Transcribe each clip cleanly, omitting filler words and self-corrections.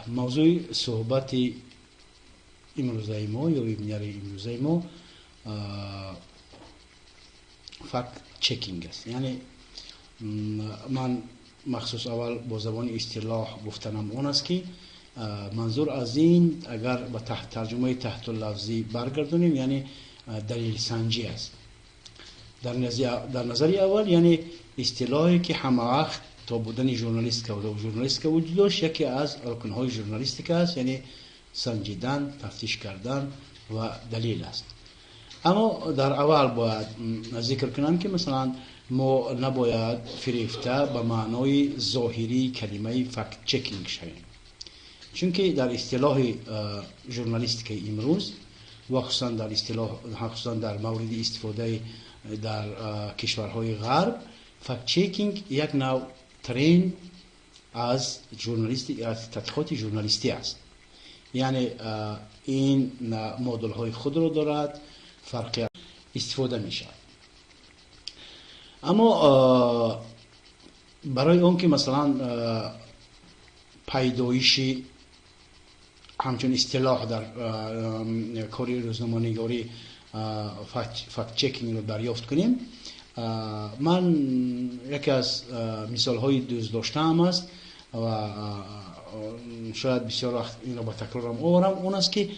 موضوع صحبت امروزه ما یا ویبینار امروزه ما فکت چکینگ است. یعنی من مخصوص اول با زبان اصطلاح گفتنم اون است که منظور از این اگر به تحت ترجمه تحت لفظی برگردونیم یعنی دلیل سنجی است. در نظر اول یعنی اصطلاحی که همه وقت تا بودن ژورنالیست که وجود داشت یکی از رکنهای ژورنالیستیک است، یعنی سنجیدن، تفتیش کردن و دلیل است. اما در اول باید ذکر کنم که مثلا ما نباید فریفته به معنای ظاهری کلمه فکت چکینگ شویم، چون که در اصطلاح ژورنالیستیک امروز و خصوصا در مورد استفاده در کشورهای غرب فکت چکینگ یک نوع ترین از تحقیقات ژورنالیستی است. یعنی این مدل های خود رو دارد، فرقی استفاده می شود. اما برای اون که مثلا پیدایشی همچون اصطلاح در کاری روزنامه‌نگاری فکت چکینگ رو دریافت کنیم، من یکی از مثال های دوست داشتم است و شاید بسیار وقت این رو با تکرارم آورم، اون است که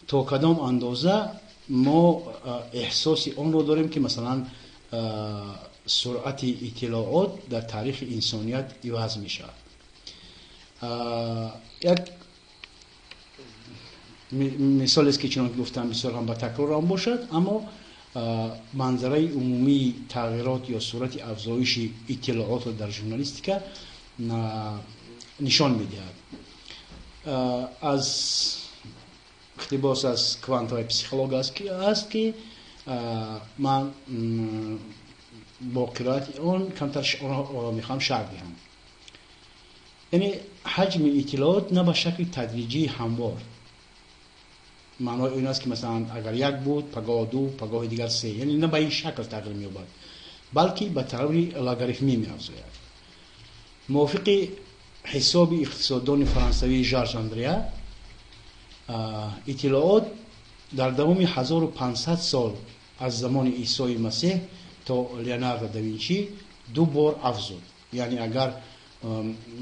تا کدام اندازه ما احساس اون رو داریم که مثلا سرعت اطلاعات در تاریخ انسانیت عوض می شود. یک مثال است که چنانکه گفتم بسیار هم با تکرار هم باشد، اما منظره عمومی تغییرات یا صورت افزایش اطلاعات در ژورنالیستیک نشان می‌دهد. از اقتباس از کوانتای پسیخولوژی است که من با قرائت اون کمتر میخوام شرح دهم. یعنی حجم اطلاعات نه به شکل تدریجی هموار، معنای این است که مثلا اگر یک بود پگاه دو، پگاه دیگر سه، یعنی نه به این شکل تغییر می‌یابد بلکه به طور لاگاریتمی می‌افزاید. موافق حساب اقتصاددان فرانسوی ژورژ اندریا، اطلاعات در دوام 1500 سال از زمان عیسی مسیح تا لیوناردو داوینچی 2 بار افزود. یعنی اگر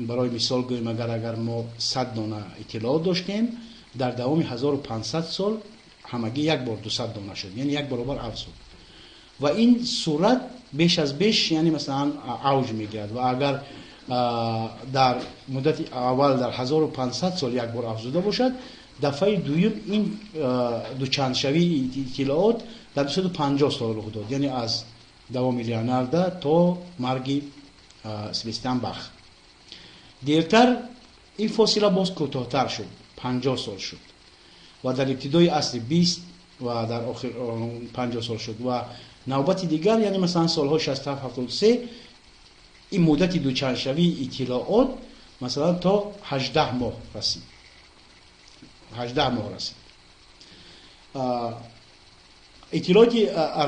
برای مثال گوییم اگر ما 100 دانه اطلاعات داشتیم، در دوام 1500 سال همگی یک بار 200 دانه شد، یعنی یک برابر افزود و این صورت بیش از بیش یعنی مثلا اوج میگیرد و اگر در مدت اول در 1500 سال یک بار افزوده باشد، دفعه دوم این دوچند شوی اطلاعات در 250 سال رخ داد، یعنی از دوام لیوناردو تا مرگ سباستیان باخ. دیرتر این فاصله باز کوتاه‌تر شد، 50 سال شد و در ابتدای عصر 20 و در آخر 50 سال شد و نوبت دیگر یعنی مثلا سالهای 67 73 این مدت دوچند شوی اطلاعات مثلا تا 18 ماه رسید. 18 ماه رسید. اطلاعات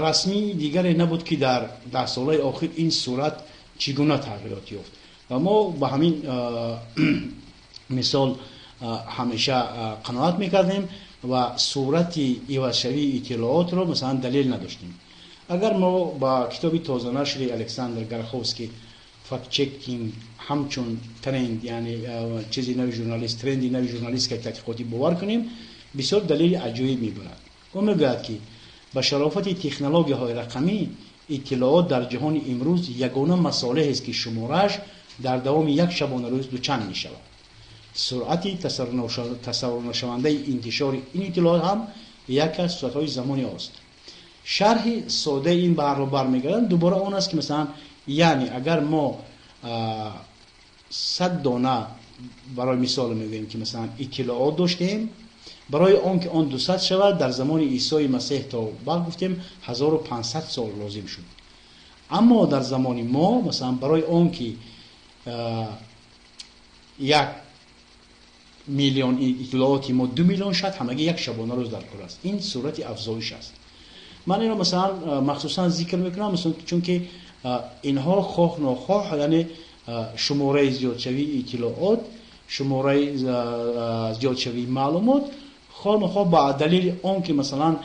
رسمی دیگری نبود که در 10 سالهای آخر این صورت چگونه تغییرات یافت و ما با همین مثال همیشه قناعت میکردیم و صورت عوض شوی اطلاعات رو مثلا دلیل نداشتیم. اگر ما با کتاب تازه نشر الکساندر گراخوفسکی فکت چکینگ همچون ترند، یعنی چیزی نوی ژورنالیست، ترندی نوی ژورنالیست که تحقیقاتی باور کنیم، بسیار دلیل عجیبی میبرد. اون میگوید که با شرافت تکنولوژی های رقمی اطلاعات در جهان امروز یگانه مسئله است که شمارش در دوام یک شبانه روز دوچند می شود. سرعت تصور نشونده انتشار این اطلاعات هم یک از صورت‌های زمانی است. شرح ساده این رو برمیگردن دوباره اون است که مثلا یعنی اگر ما 100 دانه برای مثال میگیم که مثلا اطلاعات داشتیم، برای آن که آن 200 شود در زمان عیسی مسیح تا بعد گفتیم 1500 سال لازم شد. اما در زمان ما مثلا برای آن که 1 میلیون اطلاعاتی ما 2 میلیون شد، همگی یک شبانه روز در کار است. این صورت افزایش است. من اینو مثلا مخصوصا ذکر میکنم مثلا چون که اینها خواه ناخواه یعنی شماره زیادشوی اطلاعات، شماره زیادشوی معلومات، خواهد با دلیل اون که مثلا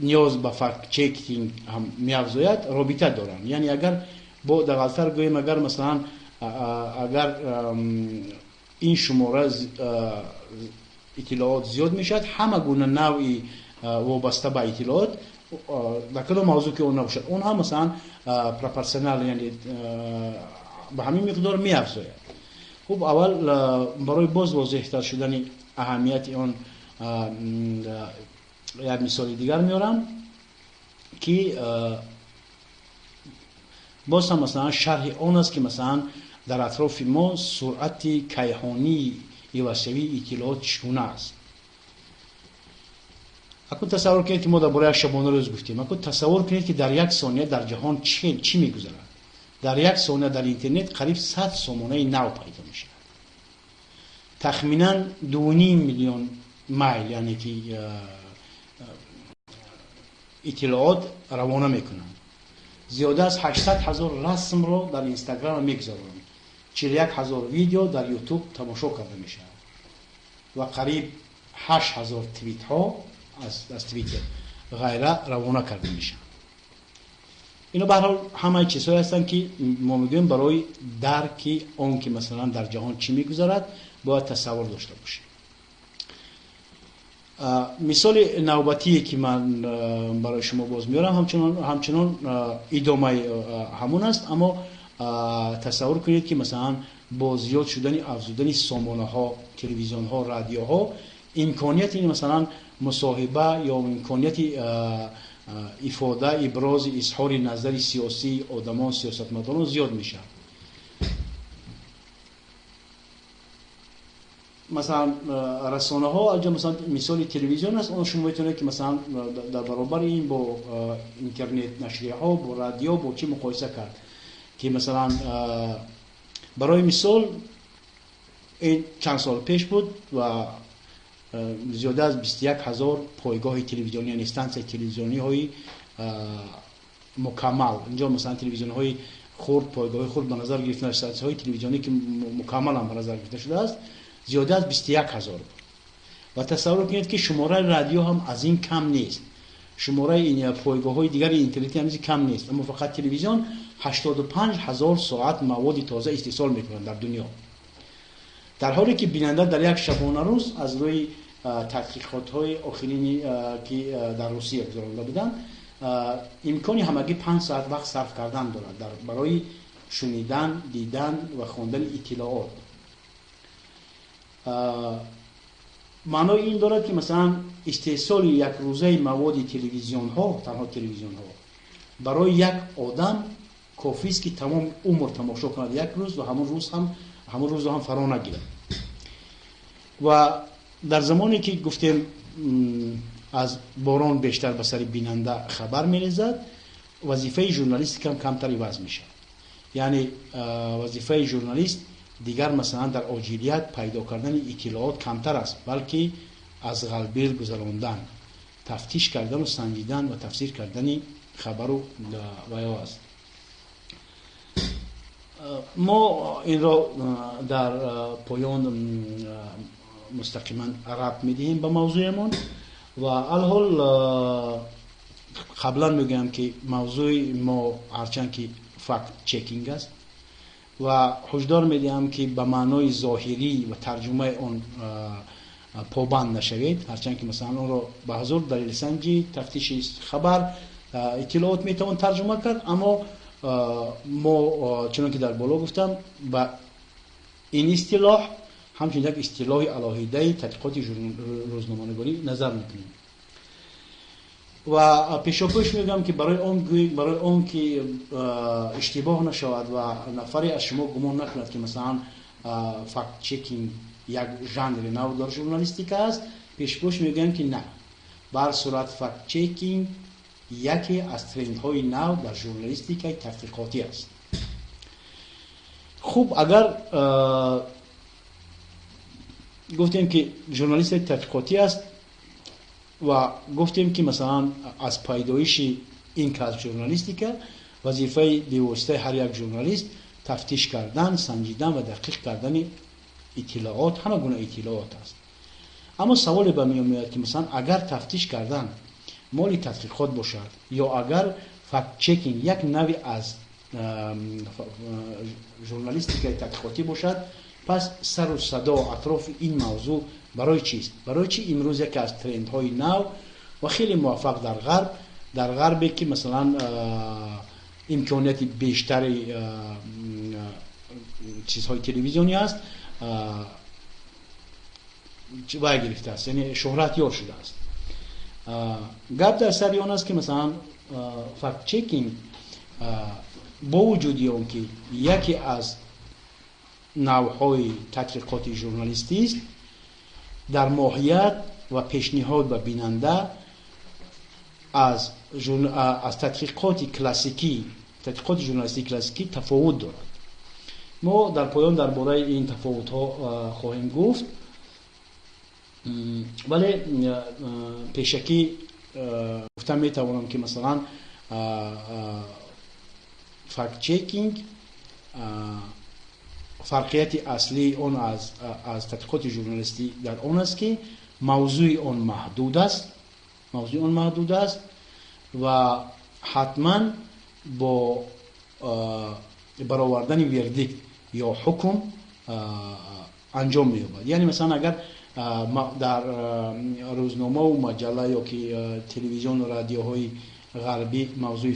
نیاز به فکت چکینگ هم می‌افزاید رابطه دارن. یعنی اگر با دقیق‌تر گوییم اگر مثلا اگر این شماره اطلاعات زیاد میشد، همه گونه نوعی وابسته به اطلاعات در کدام موضوع که اون نباشد اونها مثلا پروپورشنال یعنی به همین مقدار می‌افزاید. خب اول برای باز واضح‌تر شدن اهمیت اون یک مثال دیگر میارم که باز هم مثلا شرح اون است که مثلا در اطراف ما سرعت کیهانی یواشوی اطلاعات چگونه است. اکنون تصور کنید که ما درباره شبانه روز گفتیم، اکنون تصور کنید که در یک ثانیه در جهان چی میگذرد. در یک ثانیه در اینترنت قریب 100 سامانه نو پیدا میشه. تخمینا 2.5 میلیون مایل یعنی که اطلاعات روانه میکنند. زیاده از 800,000 رسم رو در اینستاگرام میگذارند. 41,000 ویدیو در یوتیوب تماشا کرده میشه و قریب 8,000 توییت ها از توییتر غیره روانه کرده میشه. اینا به هر حال همه چیزهایی هستند که ما میگویم برای درک اون که مثلا در جهان چی میگذرد باید تصور داشته باشیم. مثال نوبتی که من برای شما باز میارم همچنان ادامه همون است، اما تصور کنید که مثلا با زیاد شدن افزودن سامانه ها، تلویزیون ها، رادیو ها، امکانیت این مثلا مصاحبه یا امکانیت افاده ابراز اظهار نظر سیاسی آدمان سیاستمداران زیاد میشه. مثلا رسانه ها اجا مثلا مثال تلویزیون است، اون شما میتونید که مثلا در برابر این با اینترنت نشریه ها با رادیو با چی مقایسه کرد که مثلا برای مثال این چند سال پیش بود و زیاده از 21,000 پایگاه تلویزیونی یعنی استانسیون تلویزیونی های مکمل، اینجا مثلا تلویزیون های خرد پایگاه خرد به نظر گرفته، استانسیون های تلویزیونی که مکمل هم به نظر گرفته شده است زیاده از 21,000 بود. و تصور کنید که شماره رادیو هم از این کم نیست، شماره این پایگاه های دیگر اینترنتی هم کم نیست، اما فقط تلویزیون 85,000 ساعت مواد تازه استحصال میکنند در دنیا، در حالی که بیننده در یک شبانه روز از روی تحقیقات های آخرینی که در روسیه گذرانده بودند امکانی همگی 5 ساعت وقت صرف کردن دارد برای شنیدن، دیدن و خواندن اطلاعات. معنای این دارد که مثلا استحصال یک روزه مواد تلویزیون ها، تنها تلویزیون ها برای یک آدم کافی است که تمام عمر تماشا کند یک روز و همون روز هم فرا نگیرد. و در زمانی که گفتیم از باران بیشتر به سر بیننده خبر می‌ریزد، وظیفه ژورنالیست کمتر عوض میشه. یعنی وظیفه ژورنالیست دیگر مثلا در عاجلیت پیدا کردن اطلاعات کمتر است، بلکه از غلبیل گذراندن، تفتیش کردن و سنجیدن و تفسیر کردن خبر و ویا است. ما این را در پایان مستقیما ربط میدهیم به موضوعمون و الحال قبلا میگم که موضوع ما هرچند که فکت چکینگ است و هشدار میدیم که به معنای ظاهری و ترجمه اون پابند نشوید، هرچند که مثلا اون را به حضور دلیل سنجی، تفتیش خبر، اطلاعات میتوان ترجمه کرد، اما ما چون که در بالا گفتم با این اصطلاح همچنین یک اصطلاح علاهیده تحقیقات روزنامه‌نگاری نظر میکنیم و پیشاپیش میگم که برای اون که اشتباه نشود و نفری از شما گمان نکند که مثلا فکت چکینگ یک ژانر نو در ژورنالیستیک است، پیشاپیش میگم که نه، بر صورت فکت چکینگ یکی از ترندهای نو در ژورنالیستیک تحقیقاتی است. خوب، اگر گفتیم که ژورنالیست تحقیقاتی است و گفتیم که مثلا از پیدایش این کسب ژورنالیستیک وظیفه بی‌واسطه هر یک ژورنالیست تفتیش کردن، سنجیدن و دقیق کردن اطلاعات، همه گونه اطلاعات است. اما سوال به میاد که مثلا اگر تفتیش کردن مال تحقیقات باشد یا اگر فکت چکینگ یک نوع از ژورنالیستیک تحقیقاتی باشد، پس سر و صدا اطراف این موضوع برای چیست؟ برای چی امروز یکی از ترندهای نو و خیلی موفق در غربی که مثلا امکانیت بیشتری چیزهای تلویزیونی است وای گرفته است، یعنی شهرت یار شده است. گپ در سر آن است که مثلا فکت چکینگ با وجودی اون که یکی از نوعهای تحقیقات ژورنالیستی است، در ماهیت و پیشنهاد به بیننده از تحقیقات کلاسیکی، تحقیقات ژورنالیستی کلاسیکی تفاوت دارد. ما در پایان درباره این تفاوت ها خواهیم گفت، ولی پیشکی گفتم میتوانم که مثلا فکت چکینگ فرقیت اصلی اون از تحقیقات ژورنالیستی در اون است که موضوع اون محدود است و حتما با برآوردن وردیکت یا حکم انجام می‌یابد. یعنی مثلا اگر در روزنامه و مجله یا که تلویزیون و رادیوهای غربی موضوع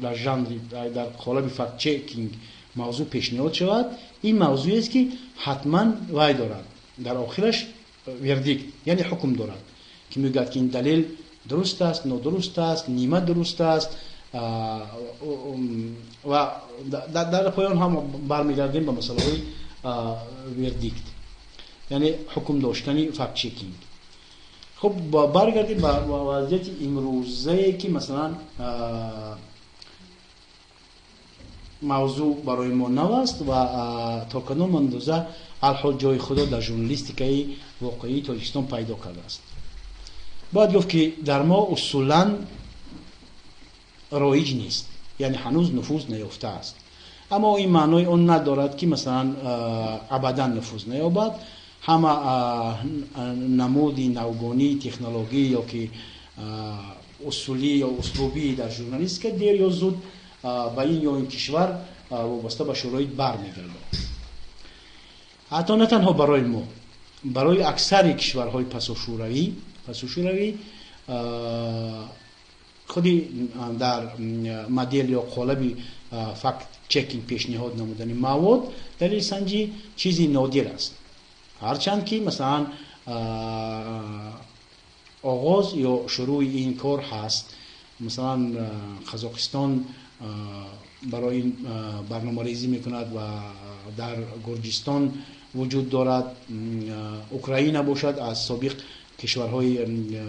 در ژانر در قالب فکت چکینگ موضوع پیشنهاد شود، این موضوعی است که حتما وای دارد در آخرش وردیکت، یعنی حکم دارد که میگوید که این دلیل درست است، نادرست است، نیمه درست است و در پایان هم برمیگردیم به مسئله های وردیکت، یعنی حکم داشتنی فکت چکینگ. خب برگردیم به وضعیت امروزه که مثلا موضوع برای ما نو است و تا کدام اندازه الحال جای خود در ژورنالیستیکای واقعی تاجیکستان پیدا کرده است. باید گفت که در ما اصولا رایج نیست، یعنی هنوز نفوذ نیافته است، اما این معنای اون ندارد که مثلا ابدا نفوذ نیابد. همه نمودی نوگانی تکنولوژی یا که اصولی یا اسلوبی در ژورنالیستیک دیر یا زود به این یا این کشور وابسته به شرایط برمیگرده. حتی نه تنها برای ما، برای اکثر کشورهای پساشوروی خودی در مدل یا قالب فکت چکینگ پیشنهاد نمودن مواد دلیل سنجی چیزی نادر است، هرچند که مثلا آغاز یا شروع این کار هست. مثلا قزاقستان برای این برنامه ریزی میکند و در گرجستان وجود دارد، اوکراین باشد از سابق کشورهای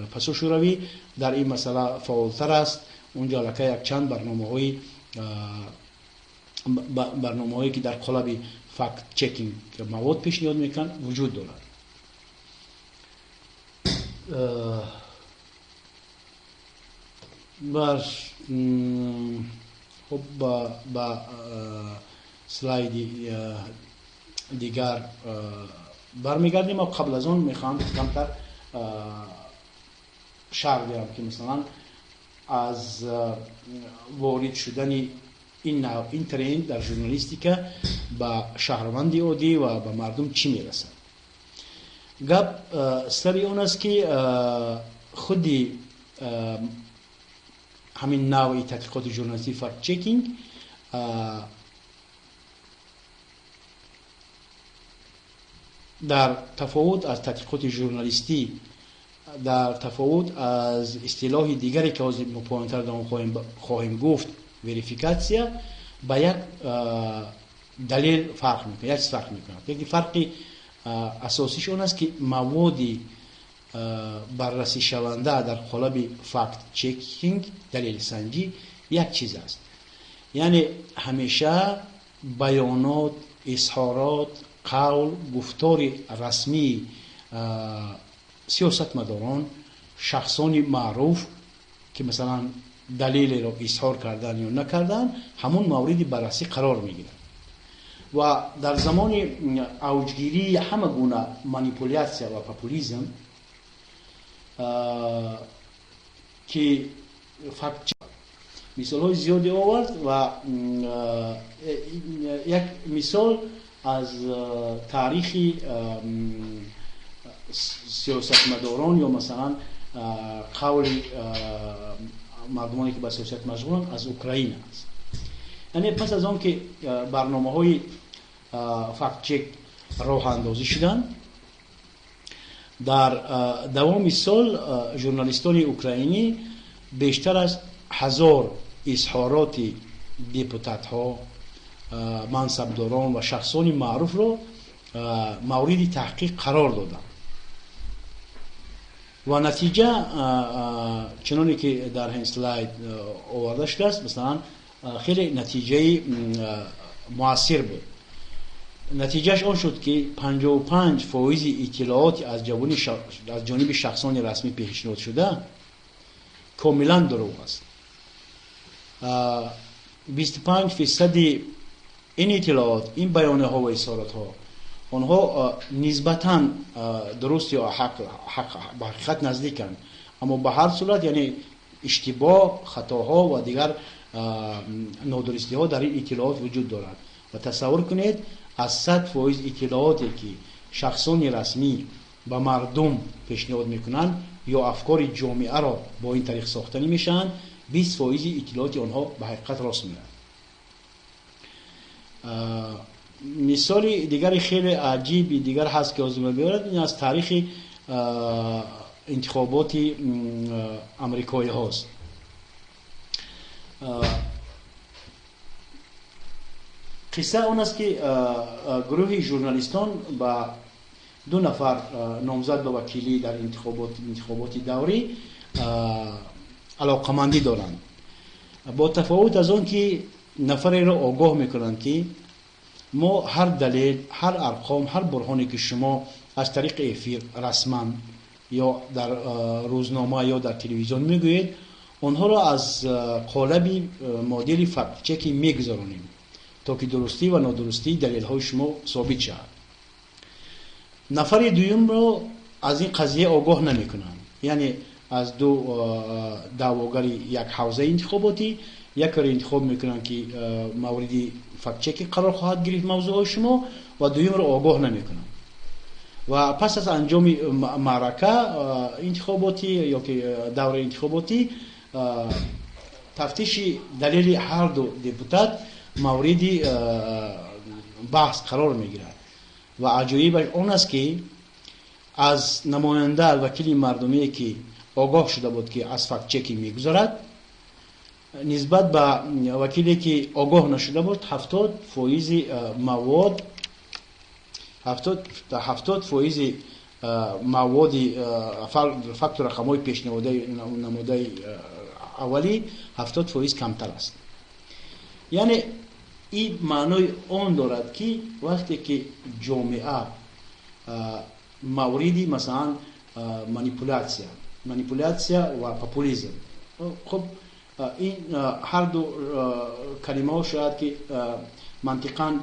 پساشوروی در این مسئله فعالتر است. اونجا لکه یک چند برنامه‌هایی که در قالب فکت چکینگ مواد پیشنهاد میکن وجود دارد. خب با سلاید دیگر برمیگردیم و قبل از اون میخوام کمتر شرح دارم که مثلا از وارد شدن این ترند در ژورنالیستیک به شهروند عادی و به مردم چی میرسد. گپ سری اون است که خودی همین نوعی تحقیقات ژورنالیستی فکت چکینگ در تفاوت از تحقیقات ژورنالیستی، در تفاوت از اصطلاح دیگری که از ما پایین‌تر در آن خواهیم گفت وریفیکاسیا، با یک دلیل فرق میکنه، یک فرق میکنه. یکی فرقی اساسیش اون است که موادی بررسی شونده در قالب فکت چکینگ دلیل سنجی یک چیز است، یعنی همیشه بیانات، اظهارات، قول، گفتار رسمی سیاستمداران، شخصان معروف که مثلا دلیل رو اظهار کردن یا نکردن همون موردی بررسی قرار میگیره. و در زمان اوجگیری همه گونه مانیپولیاسیا و پاپولیزم که فقط مثال های زیادی آورد و یک مثال از تاریخی سیاستمداران یا مثلا قول مردمانی که به سیاست مشغولند از اوکراین است. یعنی پس از آن که برنامه های فکت چک راه اندازی شدن، در دوام سال ژورنالیستان اوکراینی بیشتر از 1000 اظهارات دیپوتات ها، منصبداران و شخصان معروف را مورد تحقیق قرار دادند و نتیجه چنانی که در این اسلاید آورده شده است مثلا خیلی نتیجه مؤثر بود. نتیجهش آن شد که 55% اطلاعات از جانب شخصان رسمی پیشنهاد شده کاملا دروغ است. 25% این اطلاعات، این بیانیه ها و اظهارات ها آنها نسبتاً درست یا به حقیقت نزدیکند، اما به هر صورت یعنی اشتباه، خطاها و دیگر نادرستی ها در این اطلاعات وجود دارد. و تصور کنید از 100% اطلاعاتی که شخصان رسمی به مردم پیشنهاد میکنند یا افکار جامعه را با این طریق ساختنی میشن، 20% اطلاعات آنها به حقیقت راست میاد. مثال دیگری خیلی عجیبی دیگر هست که لازم بیارد، این از تاریخ انتخابات امریکایی هاست. قصه اون است که گروه ژورنالیستان با 2 نفر نامزد به وکیلی در انتخابات دوری علاقمندی دارند، با تفاوت از اون که نفری را آگاه میکنند که ما هر دلیل، هر ارقام، هر برهانی که شما از طریق افیر رسما یا در روزنامه یا در تلویزیون میگویید آنها را از قالب مدل فکت چکی میگذارونیم تا که درستی و نادرستی دلیل های شما ثابت شود. نفر دوم را از این قضیه آگاه نمی کنند، یعنی از 2 دعواگر یک حوزه انتخاباتی یک را انتخاب میکنند که موردی فکت چکی قرار خواهد گرفت موضوع شما و دوم را آگاه نمی کنند. و پس از انجام معرکه انتخاباتی یا که دوره انتخاباتی تفتیش دلیل هر 2 دیپوتات موردی بحث قرار میگیرد و عجایبش اون است که از نماینده وکیل مردمی که آگاه شده بود که از فکت چکی میگذارد نسبت به وکیلی که آگاه نشده بود 70% مواد 70% مواد فکت رقم‌های پیشنهادی نموده اولی 70% کمتر است. یعنی این معنای اون دارد که وقتی که جامعه موردی مثلا مانیپولیاسیا و پاپولیزم، خب این هر 2 کلمه شاید که منطقاً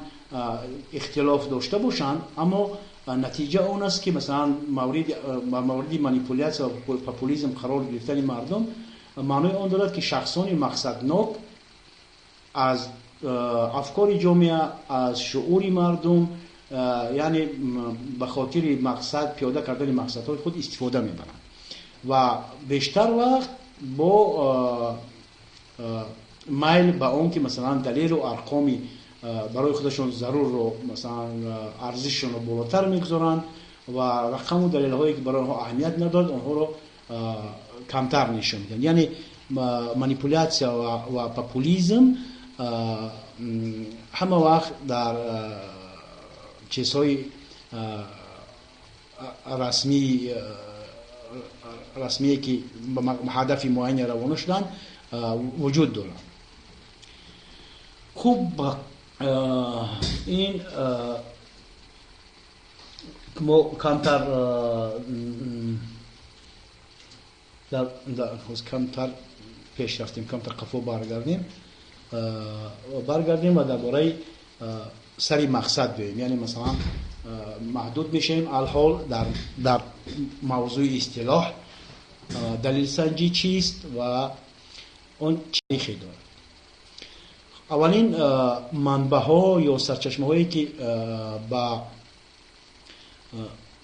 اختلاف داشته باشند، اما نتیجه اون است که مثلا موردی مانیپولیاسیا و پاپولیزم قرار گرفتن مردم معنای اون دارد که شخصان مقصدناک از افکار جامعه، از شعور مردم، یعنی به خاطر مقصد پیاده کردن مقصدهای خود استفاده میبرند و بیشتر وقت با میل به اون که مثلا دلیل و ارقامی برای خودشون ضرور رو مثلا ارزششون رو بالاتر میگذارند و رقم و دلیل هایی که برای آنها اهمیت ندارد آنها رو کمتر نشون میدن. یعنی مانیپولیاسیا و پاپولیزم همه وقت در چیزهای رسمی که به هدف معین روانه شدن وجود دارند. خوب این ما کمتر کمتر پیش رفتیم کم تقفو برگردیم و درباره سری مقصد بگیم. یعنی مثلا محدود میشیم الحال در موضوع اصطلاح دلیل سنجی چیست و اون تاریخی داره. اولین منبع ها یا سرچشمه هایی که با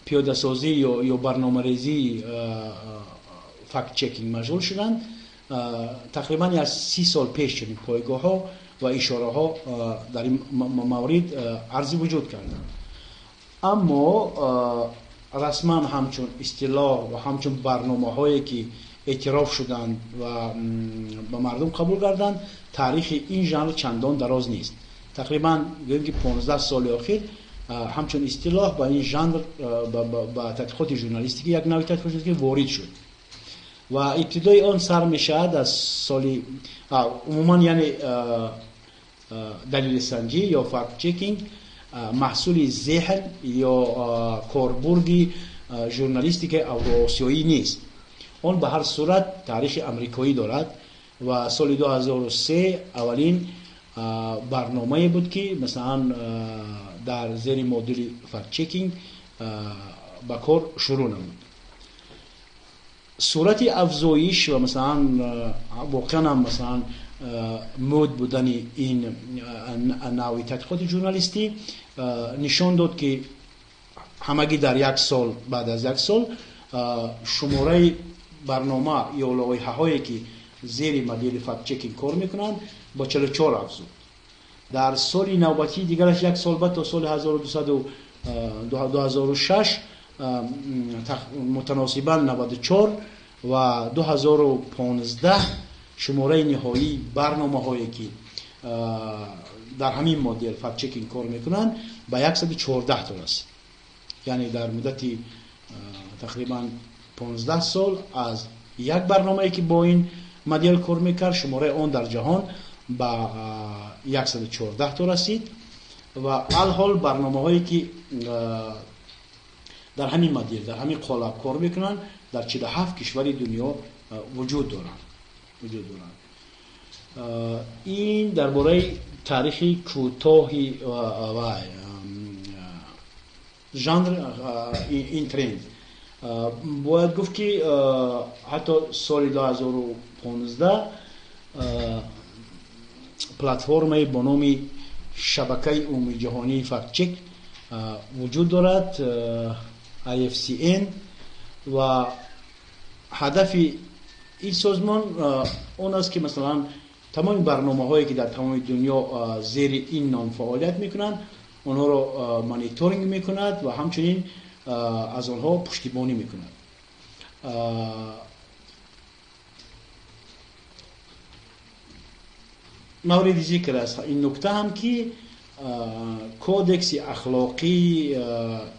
پیاده سازی یا برنامه ریزی فکت چکینگ مشغول شدند تقریبا از 30 سال پیش چنین پایگاه ها و اشاره ها در این مورد عرضی وجود کردند، اما رسما همچون اصطلاح و همچون برنامه هایی که اعتراف شدند و به مردم قبول کردند تاریخ این ژانر چندان دراز نیست. تقریبا گوییم که 15 سال اخیر همچون اصطلاح با این ژانر با تحقیقات ژورنالیستیکی یک نوع تحقیقات ژورنالیستیکی وارد شد و ابتدای آن سر میشد از سال عموما یعنی دلیل سنجی یا فکت چکینگ محصول ذهن یا کاربردی ژورنالیستیک اوراسیایی نیست. اون به هر صورت تاریخ امریکایی دارد و سال 2003 اولین برنامه بود که مثلا در زیر مدل فکت چکینگ با کار شروع نمود. صورت افزایش و مثلا واقعا مثلا مود بودن این نوع تحقیقات ژورنالیستی نشان داد که همگی در یک سال بعد از یک سال شماره برنامه یا لایحه هایی که زیر مدل فکت چکینگ کار میکنند با 44 افزود. در سال نوبتی دیگرش یک سال بعد تا سال 2006 متناسباً 94 و 2015 شماره نهایی برنامه هایی که در همین مدل فکت چکینگ کار میکنند به 114 تا رسید. یعنی در مدت تقریبا 15 سال از یک برنامه‌ای که با این مدل کار میکرد شماره آن در جهان به 114 تا رسید و الحال برنامه‌هایی که در همین مدل در همین قالب کار میکنن در 47 کشور دنیا وجود دارند. این درباره تاریخ کوتاهی و ژانر این ترند باید گفت که حتی سال 2015 پلتفرمی به نام شبکه عمومی جهانی فکت چک وجود دارد، IFCN، و هدف این سازمان اون است که مثلا تمام برنامه هایی که در تمام دنیا زیر این نام فعالیت میکنند اونها رو مانیتورینگ میکند و همچنین از آنها پشتیبانی میکند. مورد ذکر است این نکته هم که کودکس اخلاقی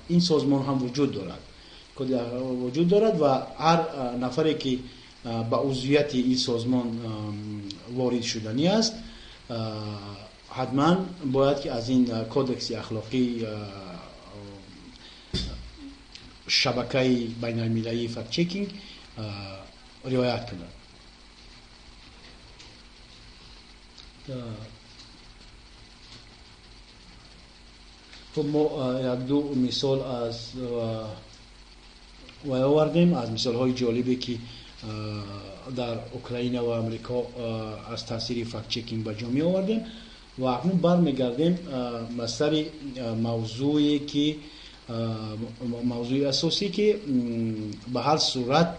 این سازمان هم وجود دارد و هر نفری که به عضویت این سازمان وارد شدنی است حتما باید که از این کودکس اخلاقی شبکه بین المللی فکت چکینگ رعایت کند. خب ما یک دو مثال از آوردیم از مثال های جالبی که در اوکراین و امریکا از تاثیر فکت چکینگ به جا می آوردیم و اکنون برمیگردیم مسئله موضوع اساسی که به هر صورت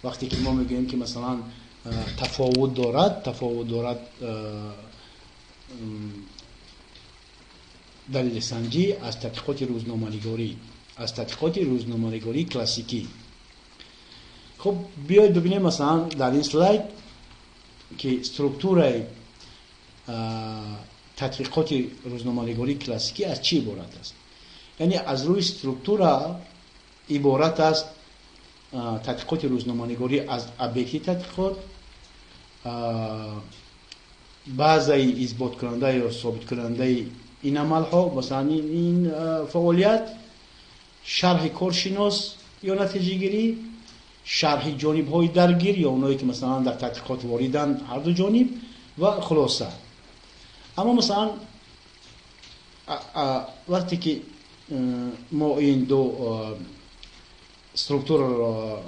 وقتی که ما میگیم که مثلا تفاوت دارد دلیل سنجی از تحقیقات روزنامه‌نگاری کلاسیکی. خب بیاید ببینیم مثلا در این سلاید که استرکتور تحقیقات روزنامه‌نگاری کلاسیکی از چی عبارت است. یعنی از روی استرکتور عبارت است تحقیقات روزنامه‌نگاری از ابیکتی تحقیقات، بعضی اثبات کننده یا ثابت کننده این عمل ها، مثلا این فعالیت، شرح کارشناس یا نتیجه گیری، شرح جانب های درگیر یا اونایی که مثلا در تحقیقات واردن هر دو جانب و خلاصه. اما مثلا وقتی که ما این دو استرکتور را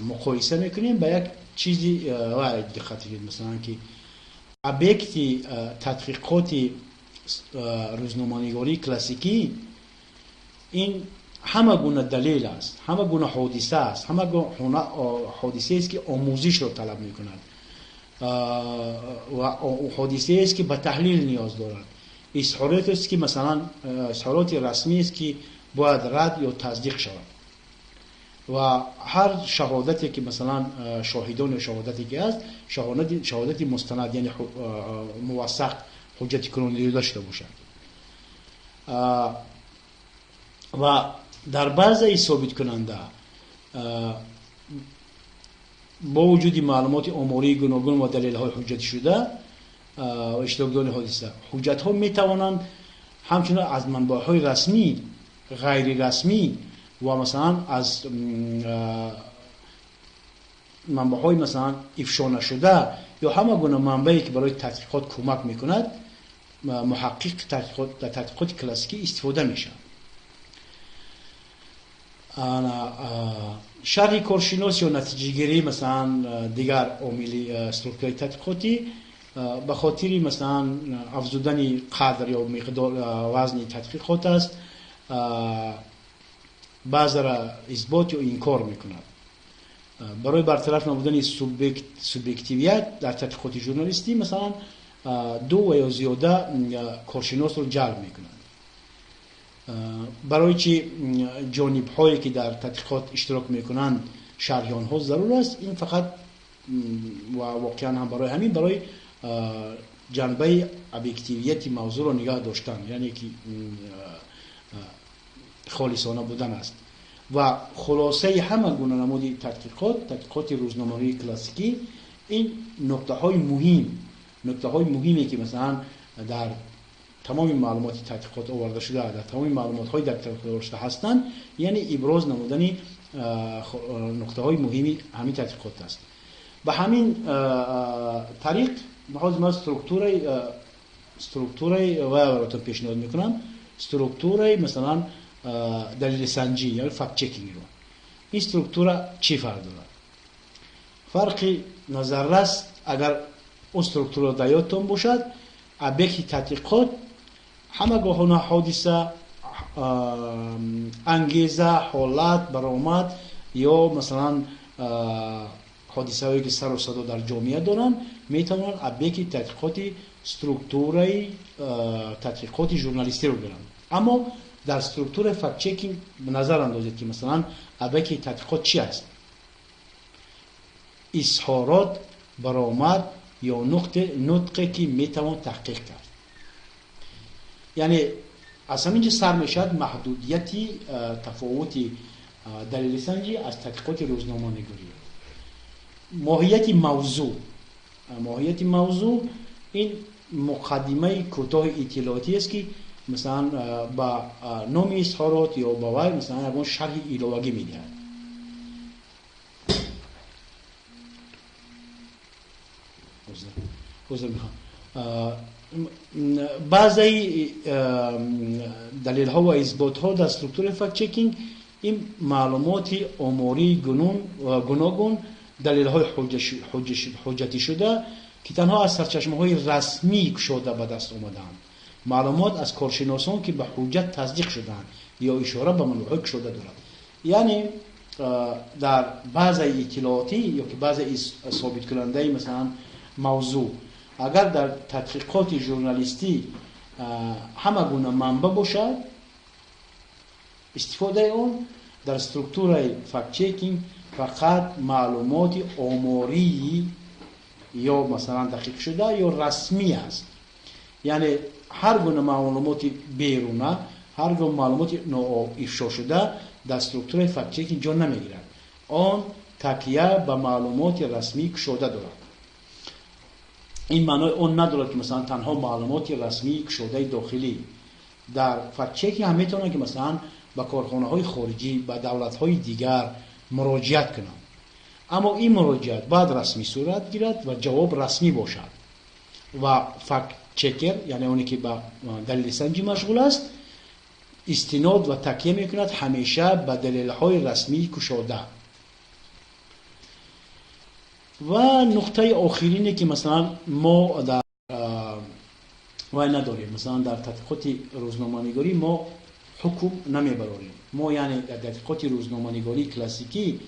مقایسه میکنیم به یک چیزی دقت کنید، مثلا که ابیکتی تحقیقات روزنامه‌نگاری کلاسیکی این همه گونه دلیل است، همه گونه حادثه است، همه گونه حادثه است که آموزش رو طلب میکنند و حادثه است که به تحلیل نیاز دارند. اظهارات است که مثلا اظهارات رسمی است که باید رد یا تصدیق شود و هر شهادتی که مثلا شاهدان یا شهادتی که است شهادت مستند یعنی موثق حجت کننده داشته باشد و در بعضی ثابت کننده با وجود معلومات آماری گوناگون و دلیل های حجت شده و اشتراکدار حادثه حجت ها می توانند همچنین از منبع های رسمی غیر رسمی و مثلا از منبع های مثلا افشا نشده یا همه گونه منبعی که برای تحقیقات کمک میکند محقق در تحقیقات کلاسیکی استفاده میشه. شرح کارشناس یا نتیجه گیری مثلا دیگر عامل استرکتور تحقیقاتی به خاطر مثلا افزودن قدر یا مقدار وزن تحقیقات است، بعضی را اثبات یا انکار میکند. برای برطرف نبودن سوبیکتیویت در تحقیقات ژورنالیستی مثلا دو و یا زیاده کارشناس رو جلب میکنند. برای چی جانب هایی که در تحقیقات اشتراک میکنند شرحیان ها ضرور است. این فقط و واقعا هم برای همین برای جنبه ابجکتیویت موضوع رو نگاه داشتن، یعنی که خالصانه بودن است و خلاصه همه گونه نمود تحقیقات روزنامه‌نگاری کلاسیکی این نکته های مهمی که مثلا در تمام معلومات تحقیقات آورده شده در تمام معلومات های در تحقیقات هستند، یعنی ابراز نمودن نکته های مهمی همین تحقیقات است. به همین طریق بخواهد ما سترکتوره و براتون پیشنهاد میکنم سترکتوره مثلا دلیل سنجی یا فکت چکینگ رو. این سترکتوره چی فرق داره؟ فرقی نظررس اگر اون سترکتوره در یادتون باشد ابیکت تحقیقات همه گاهونه حادثه انگیزه حالت برآمد یا مثلا حادثه هایی که سر و صدا در جامعه دارن میتونن ابیکت تحقیقات سترکتوره تحقیقات ژورنالیستی رو برن. اما در سترکتور فکت چکینگ به نظر اندازید که مثلا ابیکت تحقیقات چی است؟ اظهارات برآمد یا نطقی که میتوان تحقیق کرد. یعنی اصلا اینجا سر میشد محدودیتی تفاوتی دلیل سنجی از تحقیقات روزنامه‌نگاری. ماهیت موضوع این مقدمه کوتاه اطلاعاتی است که مثلا با نام اظهارات یا با وی مثلا اون شرح ایدئولوژی میدهد. بعضی دلیل ها و اثبات ها در استرکتور فکت چکینگ این معلومات آماری گوناگون دلیل های حجتی شده که تنها از سرچشمه های رسمی شده به دست آمدند، معلومات از کارشناسان که به حجت تصدیق شدند یا اشاره به منبع شده دارد. یعنی در بعضی اطلاعاتی یا که بعضی ثابت کننده مثلا موضوع اگر در تحقیقات ژورنالیستی همه گونه منبع باشد استفاده اون در استرکتور فکت چکینگ فقط معلومات آماری یا مثلا دقیق شده یا رسمی است. یعنی هر گونه معلومات بیرونه، هر گونه معلومات افشا شده در استرکتور فکت چکینگ جا نمیگیرد. آن تکیه به معلومات رسمی شده دارد. این معنی اون ندارد که مثلا تنها معلومات رسمی شده داخلی در فکت چکینگ هم میتونه که مثلا به کارخانه های خارجی به دولت های دیگر مراجعت کنند. اما این مراجعت بعد رسمی صورت گیرد و جواب رسمی باشد و فکت چکر یعنی اونی که با دلیل سنجی مشغول است استناد و تکیه میکند همیشه به دلیل های رسمی گشاده. و نقطه آخرینه که مثلا ما در وای نداریم، مثلا در تحقیقات روزنامه‌نگاری ما حکم نمیبریم. ما یعنی در تحقیقات روزنامه‌نگاری کلاسیکی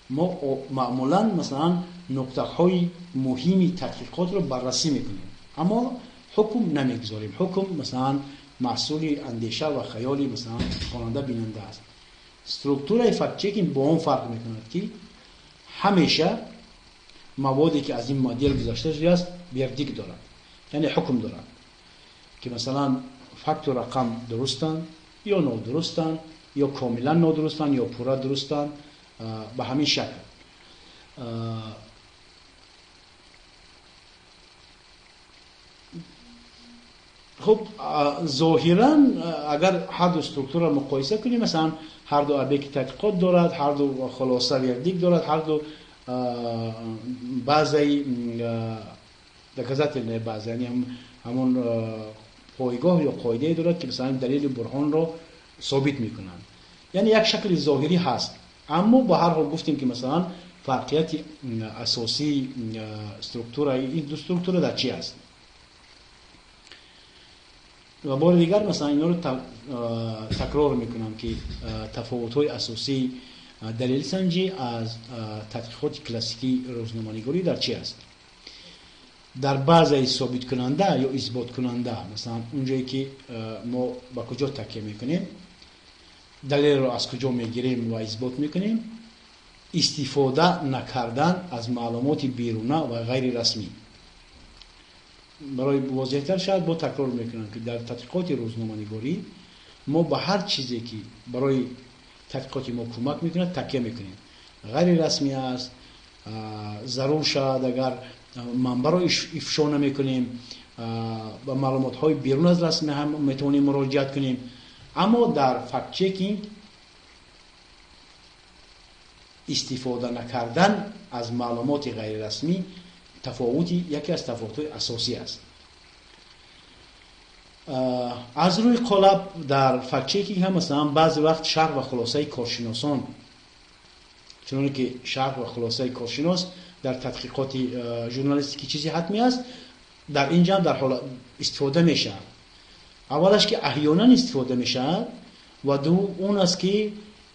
ما معمولا مثلا نقطه های مهمی تحقیقات رو بررسی میکنیم اما حکم نمیگذاریم. حکم مثلا محصول اندیشه و خیالی مثلا خواننده بیننده است. استرکتور فکت چکینگ با اون فرق میکند که همیشه موادی که از این مدل گذاشته شده است وردیکت دارد، یعنی حکم دارد که مثلا فکت و رقم درستند یا نادرستند یا کاملا نادرستند یا پورا درستند به همین شکل. خب ظاهرا اگر هر دو استرکتور را مقایسه کنیم، مثلا هر دو ابک تحقیقات دارد، هر دو خلاصه وردیک دارد، هر دو بعضی دکزات نه بعضی یعنی همون پایگاه یا قاعده دارد که مثلا دلیل برهان را ثابت میکنند، یعنی یک شکل ظاهری هست. اما با هر حال گفتیم که مثلا فرقیت اساسی استرکتور این دو استرکتور در چی است. و بار دیگر مثلا اینا رو تکرار میکنم که تفاوت‌های اساسی دلیل سنجی از تحقیقات کلاسیکی روزنامه‌نگاری در چی است. در بعضی ثابت کننده یا اثبات کننده، مثلا اونجایی که ما با کجا تکیه میکنیم، دلیل رو از کجا میگیریم و اثبات میکنیم، استفاده نکردن از معلومات بیرونه و غیر رسمی. برای واضح‌تر شاید با تکرار میکنم که در تحقیقات روزنامه‌نگاری ما به هر چیزی که برای تحقیقات ما کمک میکنه تکیه میکنیم. غیر رسمی است، ضرور شاید اگر منبع رو افشا نمیکنیم، با معلومات های بیرون از رسمی هم میتونیم مراجعت کنیم. اما در فکت چکینگ استفاده نکردن از معلومات غیر رسمی یکی از تفاوت‌های اساسی است. از روی قالب در فکت چکینگ هم مثلا بعضی وقت شرح و خلاصه کارشناسان، چون که شرح و خلاصه کارشناس در تحقیقات ژورنالیستیکی چیزی حتمی است، در اینجا هم در حال استفاده میشه. اولش که احیانا استفاده میشه و دو اون است که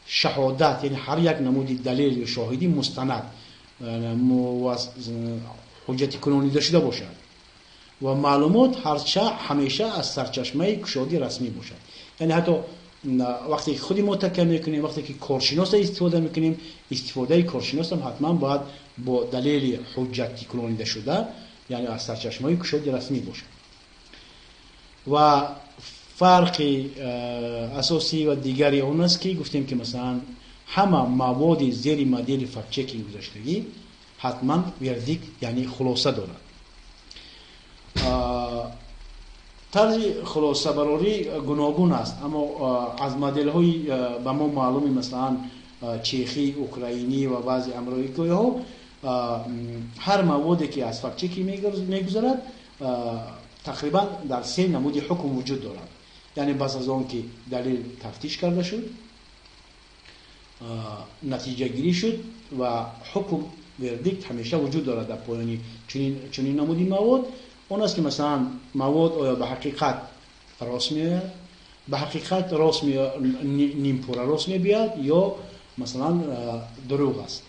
شهادت، یعنی هر یک نمود دلیل یا شاهدی مستند حجت کنونی داشته باشد و معلومات همیشه از سرچشمه گشادی رسمی باشد. یعنی حتی وقتی خودی متکلم میکنیم، وقتی که کارشناس استفاده میکنیم، استفاده کارشناس هم حتما باید با دلیل حجت کنونی شده، یعنی از سرچشمه گشادی رسمی باشد. و فرق اساسی و دیگری اون است که گفتیم که مثلا همه مواد زیر مدل فکت چکینگ گذاشتگی حتما وردیک یعنی خلاصه دارد. طرز خلاصه براری گوناگون است، اما از مدل های به ما معلومی مثلا چیخی، اوکراینی و بعضی امریکایی ها هر موادی که از فکت چکینگ میگذارد تقریبا در 3 نمود حکم وجود دارد. یعنی پس از آن که دلیل تفتیش کرده شد، نتیجه گیری شد و حکم وردیکت همیشه وجود دارد در پایان چنین نمودی مواد. اون است که مثلا مواد آیا به حقیقت راست میاد، به حقیقت راست میاد، نیم پوره راست میاد، یا مثلا دروغ است.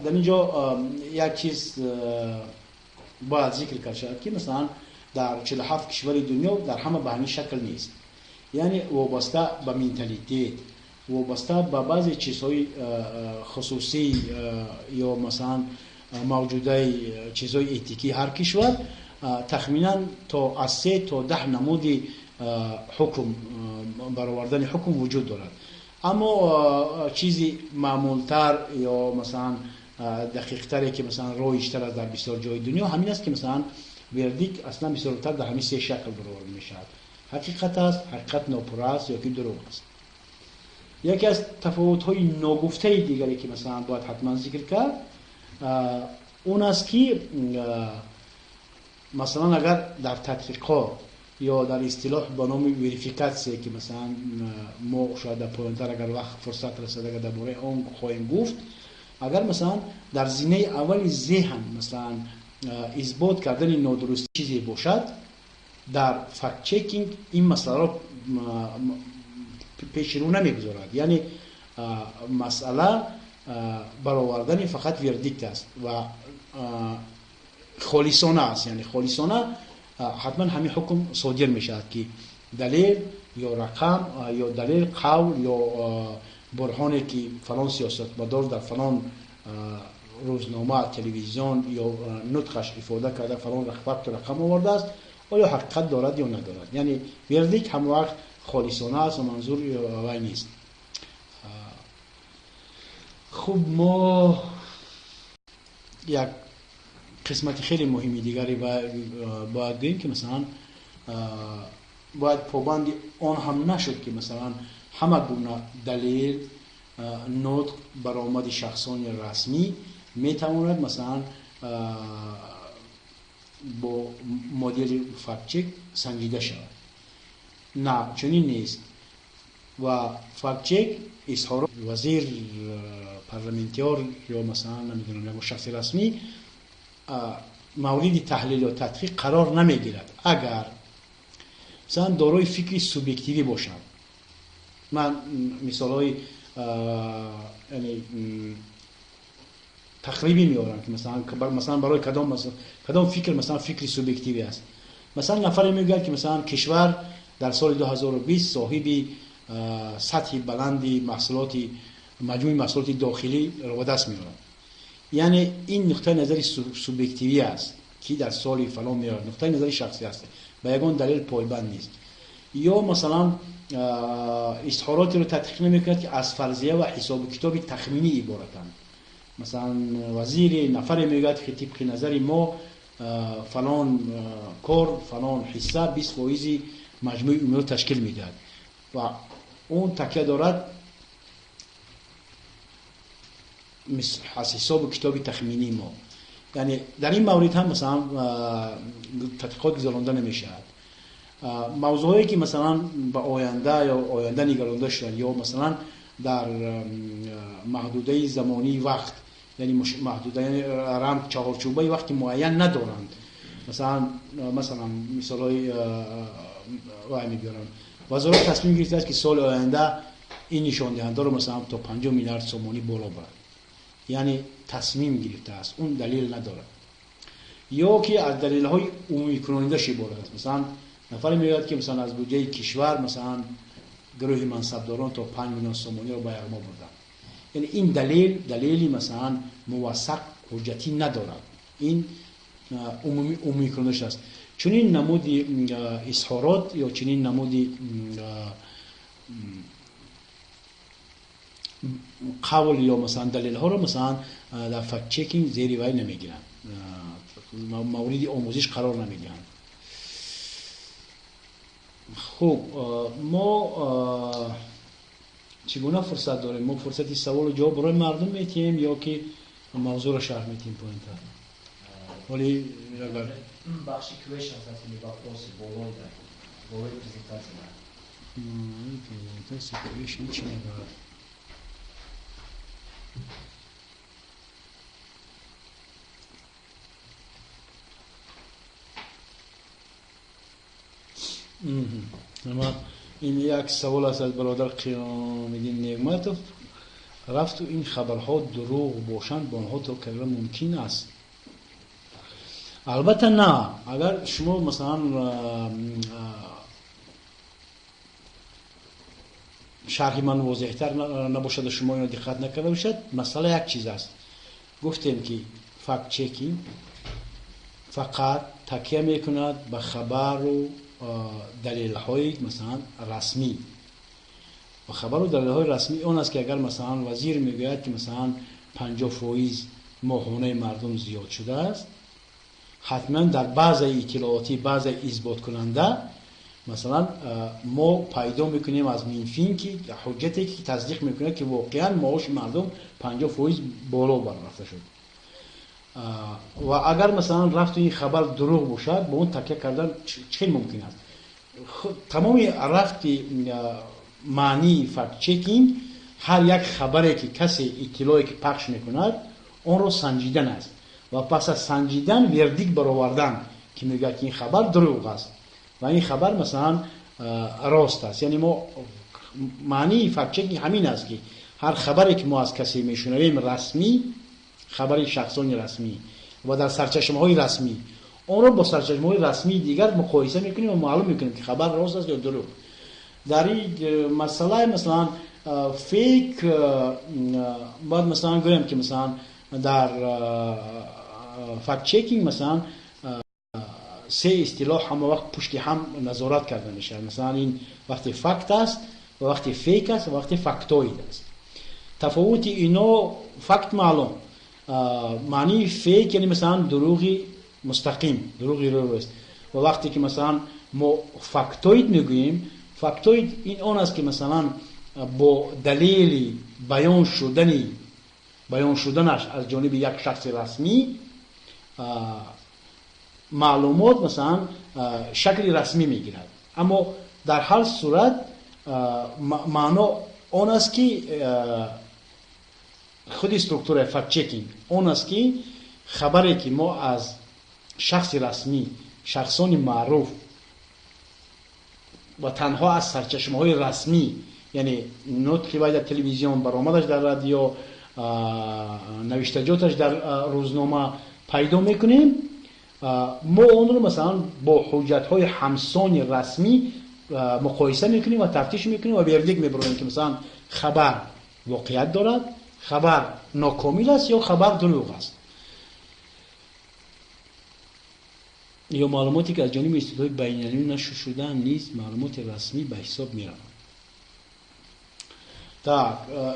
در اینجا یک چیز باید ذکر کرد شد که مثلا در 47 کشور دنیا در همه به همین شکل نیست، یعنی وابسته به منتالیته، وابسته به بعضی چیزهای خصوصی یا مثلا موجوده چیزهای اتیکی هر کشور تخمینا تا از 3 تا 10 نمود حکم برآوردن حکم وجود دارد. اما چیزی معمولتر یا مثلا دقیق‌تری که مثلا رایج‌تر از در بسیار جای دنیا همین است که مثلا وردیک اصلا بسیارتر در همین 3 شکل برآورده میشود: حقیقت است، حقیقت ناپوره است یا که دروغ است. یکی از تفاوت‌های ناگفته دیگری که مثلا باید حتما ذکر کرد اون است که مثلا اگر در تحقیقات یا در اصطلاح به نام وریفیکاسیون که مثلا ما شاید در پایان‌تر اگر وقت فرصت رسید اگر درباره آن خواهیم گفت، اگر مثلا در زینه اول ذهن مثلا اثبات کردن نادرستی چیزی باشد، در فکت چکینگ این مسئله را پیش رو نمیگذارد. یعنی مسئله برآوردن فقط وردیکت است و خالصانه است. یعنی خالصانه حتما همین حکم صادر میشد که دلیل یا رقم یا دلیل قول یا برهانی که فلان سیاستمدار در فلان روزنامه تلویزیون یا نطقش افاده کرده فلان فکت رقم آورده است آیا حقیقت دارد یا ندارد. یعنی وردیک هم وقت خالصانه است و منظور وی نیست. خب ما یک قسمت خیلی مهمی دیگری باید گوییم که مثلا باید پابند آن هم نشد که مثلا همه گونه دلیل نطق برآمد شخصان رسمی میتواند مثلا با مدل فکت چک سنجیده شود. نه، چنین نیست. و فکت چک اظهار وزیر، پارلمانتیار یا مثلا نمیدونم یا شخص رسمی مورد تحلیل و تدقیق قرار نمیگیرد اگر مثلا دارای فکری سوبیکتیوی باشد. من مثالای یعنی تقریبی میارم که مثلا برای کدام فکر مثلا فکری سوبیکتیوی است. مثلا نفر میگه که مثلا کشور در سال 2020 صاحب سطح بلندی محصولات مجموع محصولات داخلی را به دست میارد. یعنی این نقطه نظری سوبیکتیوی است که در سال فلان میارد، نقطه نظری شخصی است، به یگان دلیل پایبند نیست. یا مثلا اظهاراتی رو تدقیق نمیکند که از فرضیه و حساب کتاب تخمینی عبارتند. مثلا وزیر نفر میگه که طبق نظر ما فلان کار فلان حصه 20% مجموع امور تشکیل میدهد و اون تکیه دارد از حساب کتاب تخمینی ما. یعنی در این مورد هم مثلا تحقیقات گذرانده نمیشه. موضوعی که مثلا به آینده نگرانده شد یا مثلا در محدوده زمانی وقت، یعنی محدوده رمز چهارچوبه وقتی معین ندارند. مثلا مثالای وای میگیرن وزارت تصمیم گرفته است که سال آینده این نشان دهنده رو مثلا تا 5 میلیارد سومانی بالا برد. یعنی تصمیم گرفته است، اون دلیل نداره. یا که از دلیل های عمومی کننده عبارت است. مثلا نفر میگه که مثلا از بودجه کشور مثلا گروه منصبداران تا 5 میلیون سومانی رو به اغما بردن. یعنی این دلیلی مثلا موثق حجتی ندارد. این عمومی کننده است. چنین نمودی اظهارات یا چنین نمودی قول یا مثلا دلیل ها رو مثلا در فکت چکینگ زیر وی نمیگیرن، مورد آموزش قرار نمیگیرن. خب ما چگونه فرصت داریم؟ ما فرصتی سوال و جواب برای مردم میتیم یا که موضوع رو شرح میتیم پایین‌تر؟ ولی اگر بخشی کوشن هست که واپس بالای پرزنتاسیون چی میگه؟ اما این یک سوال است از برادر قیام‌الدین نعمتوف. رفت و این خبرها دروغ باشند با آنها توکل ممکن است؟ البته نه. اگر شما مثلا شرح من واضح‌تر نباشد و شما اینو دقت نکرده باشد، مسئله یک چیز است. گفتیم که فکت چکینگ فقط تکیه میکند به خبر و دلیل‌های مثلا رسمی. و خبر و دلیل‌های رسمی اون است که اگر مثلا وزیر میگوید که مثلا 50% ماهانه مردم زیاد شده است، حتما در بعض اطلاعاتی بعض اثبات کننده مثلا ما پیدا میکنیم از مینفین که حجتی که تصدیق میکنه که واقعا معاش مردم 50% بالا رفته شد. و اگر مثلا رفت این خبر دروغ باشد به اون تکیه کردن چه ممکن است؟ تمام رفت معنی فکت چکینگ هر یک خبری که کسی اطلاعی که پخش میکند اون رو سنجیدن است و پس از سنجیدن وردیک برآوردن که میگه که این خبر دروغ است و این خبر مثلا راست است. یعنی ما معنی فکت چکینگ همین است که هر خبری که ما از کسی میشنویم رسمی، خبر شخصانی رسمی و در سرچشمه‌های رسمی، اون رو با سرچشمه‌های رسمی دیگر مقایسه میکنیم و معلوم میکنیم که خبر راست است یا دروغ. در این مسئله مثلا فیک باید مثلا گویم که مثلا در فکت چکینگ مثلا سه اصطلاح هم وقت پشت هم نظارت کرده میشه. مثلا این وقتی فکت است و وقتی فیک است و وقتی فکتوید است. تفاوت اینا فکت معلوم، معنی فیک یعنی مثلا دروغی مستقیم، دروغی رو است. و وقتی که مثلا ما فکتوید میگوییم، فکتوید این اون است که مثلا با دلیل بیان شدنش از جانب یک شخص رسمی معلومات مثلا شکل رسمی میگیرد. اما در هر صورت معنا اون است که خود استرکتور فکت چکینگ اون است که خبری که ما از شخص رسمی، شخصان معروف و تنها از سرچشمه‌های رسمی، یعنی نطقی باید در تلویزیون، برآمدش در رادیو، نوشتجاتش در روزنامه پیدا میکنیم، ما اون رو مثلا با حجت‌های همسان رسمی مقایسه میکنیم و تفتیش میکنیم و وردیک میبریم که مثلا خبر واقعیت دارد، خبر ناکامل است یا خبر دروغ است. یا معلوماتی که از جانب انستیتوهای بین‌المللی نشر شده نیز معلومات رسمی به حساب می‌روند.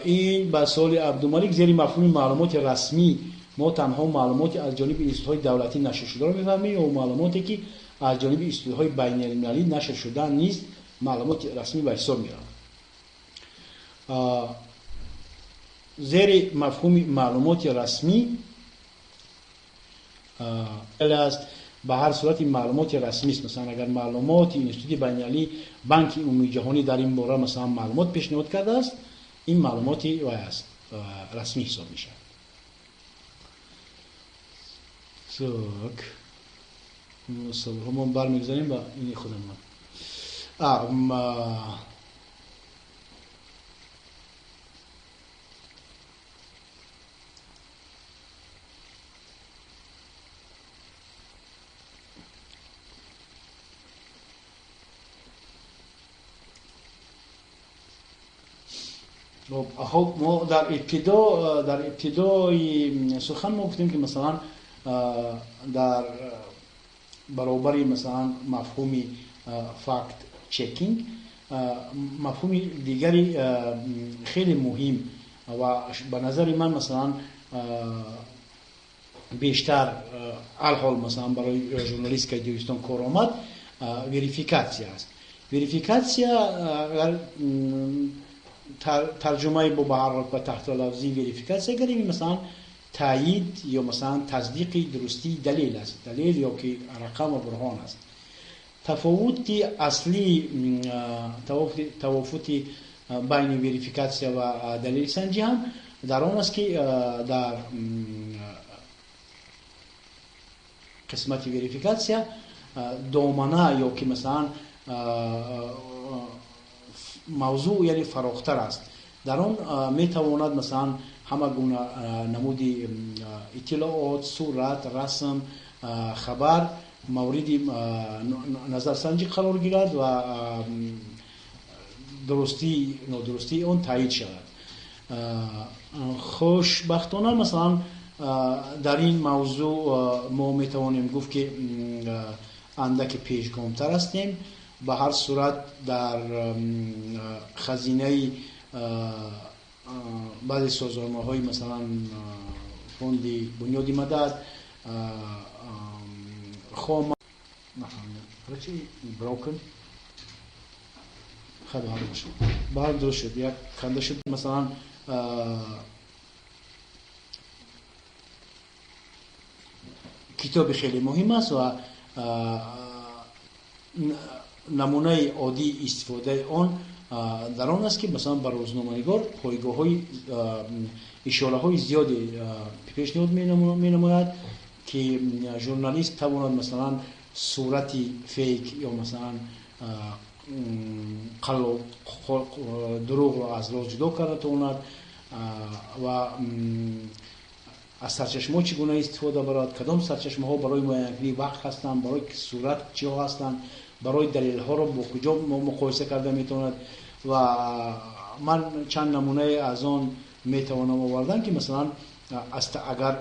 این به سوال عبدالملک زیر مفهوم معلومات رسمی ما تنها معلوماتی از جانب انستیتوهای دولتی نشر شده رو می‌فهمیم و معلوماتی که از جانب انستیتوهای بین‌المللی نشر شده نیز معلومات رسمی به حساب می‌روند. زیر مفهوم معلومات رسمی است به هر صورت این معلومات رسمی است. مثلا اگر معلومات انستیتوی بین‌المللی بانک عمومی جهانی در این باره مثلا معلومات پیشنهاد کرده است، این معلوماتی است رسمی حساب میشه. همون برمیگذاریم با این خودمون. خب ما در ابتدای سخن ما گفتیم که مثلا در برابر مثلا مفهومی فکت چکینگ مفهوم دیگری خیلی مهم و به نظر من مثلا بیشتر الحال مثلا برای ژورنالیست که دوستان کار آمد وریفیکاسیا است. وریفیکاسیا ترجمه با حرف تحت لفظی وریفیکاسیا گریم مثلا تایید یا مثلا تصدیق درستی دلیل است، دلیل یا که رقم و برهان است. تفاوت اصلی توافت بین وریفیکاسیا و دلیل سنجی هم در آن است که در قسمت وریفیکاسیا دامنه یا که مثلا موضوع یعنی فراختر است. در آن میتواند مثلا همه گونه نمودی اطلاعات، صورت، رسم، خبر مورد نظرسنجی قرار گیرد و درستی اون تایید شود. خوشبختانه مثلا در این موضوع ما میتوانیم گفت که اندک پیشگامتر هستیم. به هر صورت در خزینه بعضی سازمان‌های مثلا فوند بنیادی مدد خام بروکن خب حال باشه بار درست شد یک کنده شد مثلا کتاب خیلی مهم است و نمونه عادی استفاده آن در آن است که مثلا بر روزنامه‌نگار پایگاه های اشاره های زیادی پیشنهاد می نماید که ژورنالیست تواند مثلا صورتی فیک یا مثلا دروغ را از راست جدا کرده تواند و از سرچشمه ها چگونه استفاده برد، کدام سرچشمه ها برای معاینه وقت هستند، برای صورت چی ها هستند، برای دلیل ها را با کجا مقایسه کرده میتواند و من چند نمونه از آن میتوانم آوردن که مثلا اگر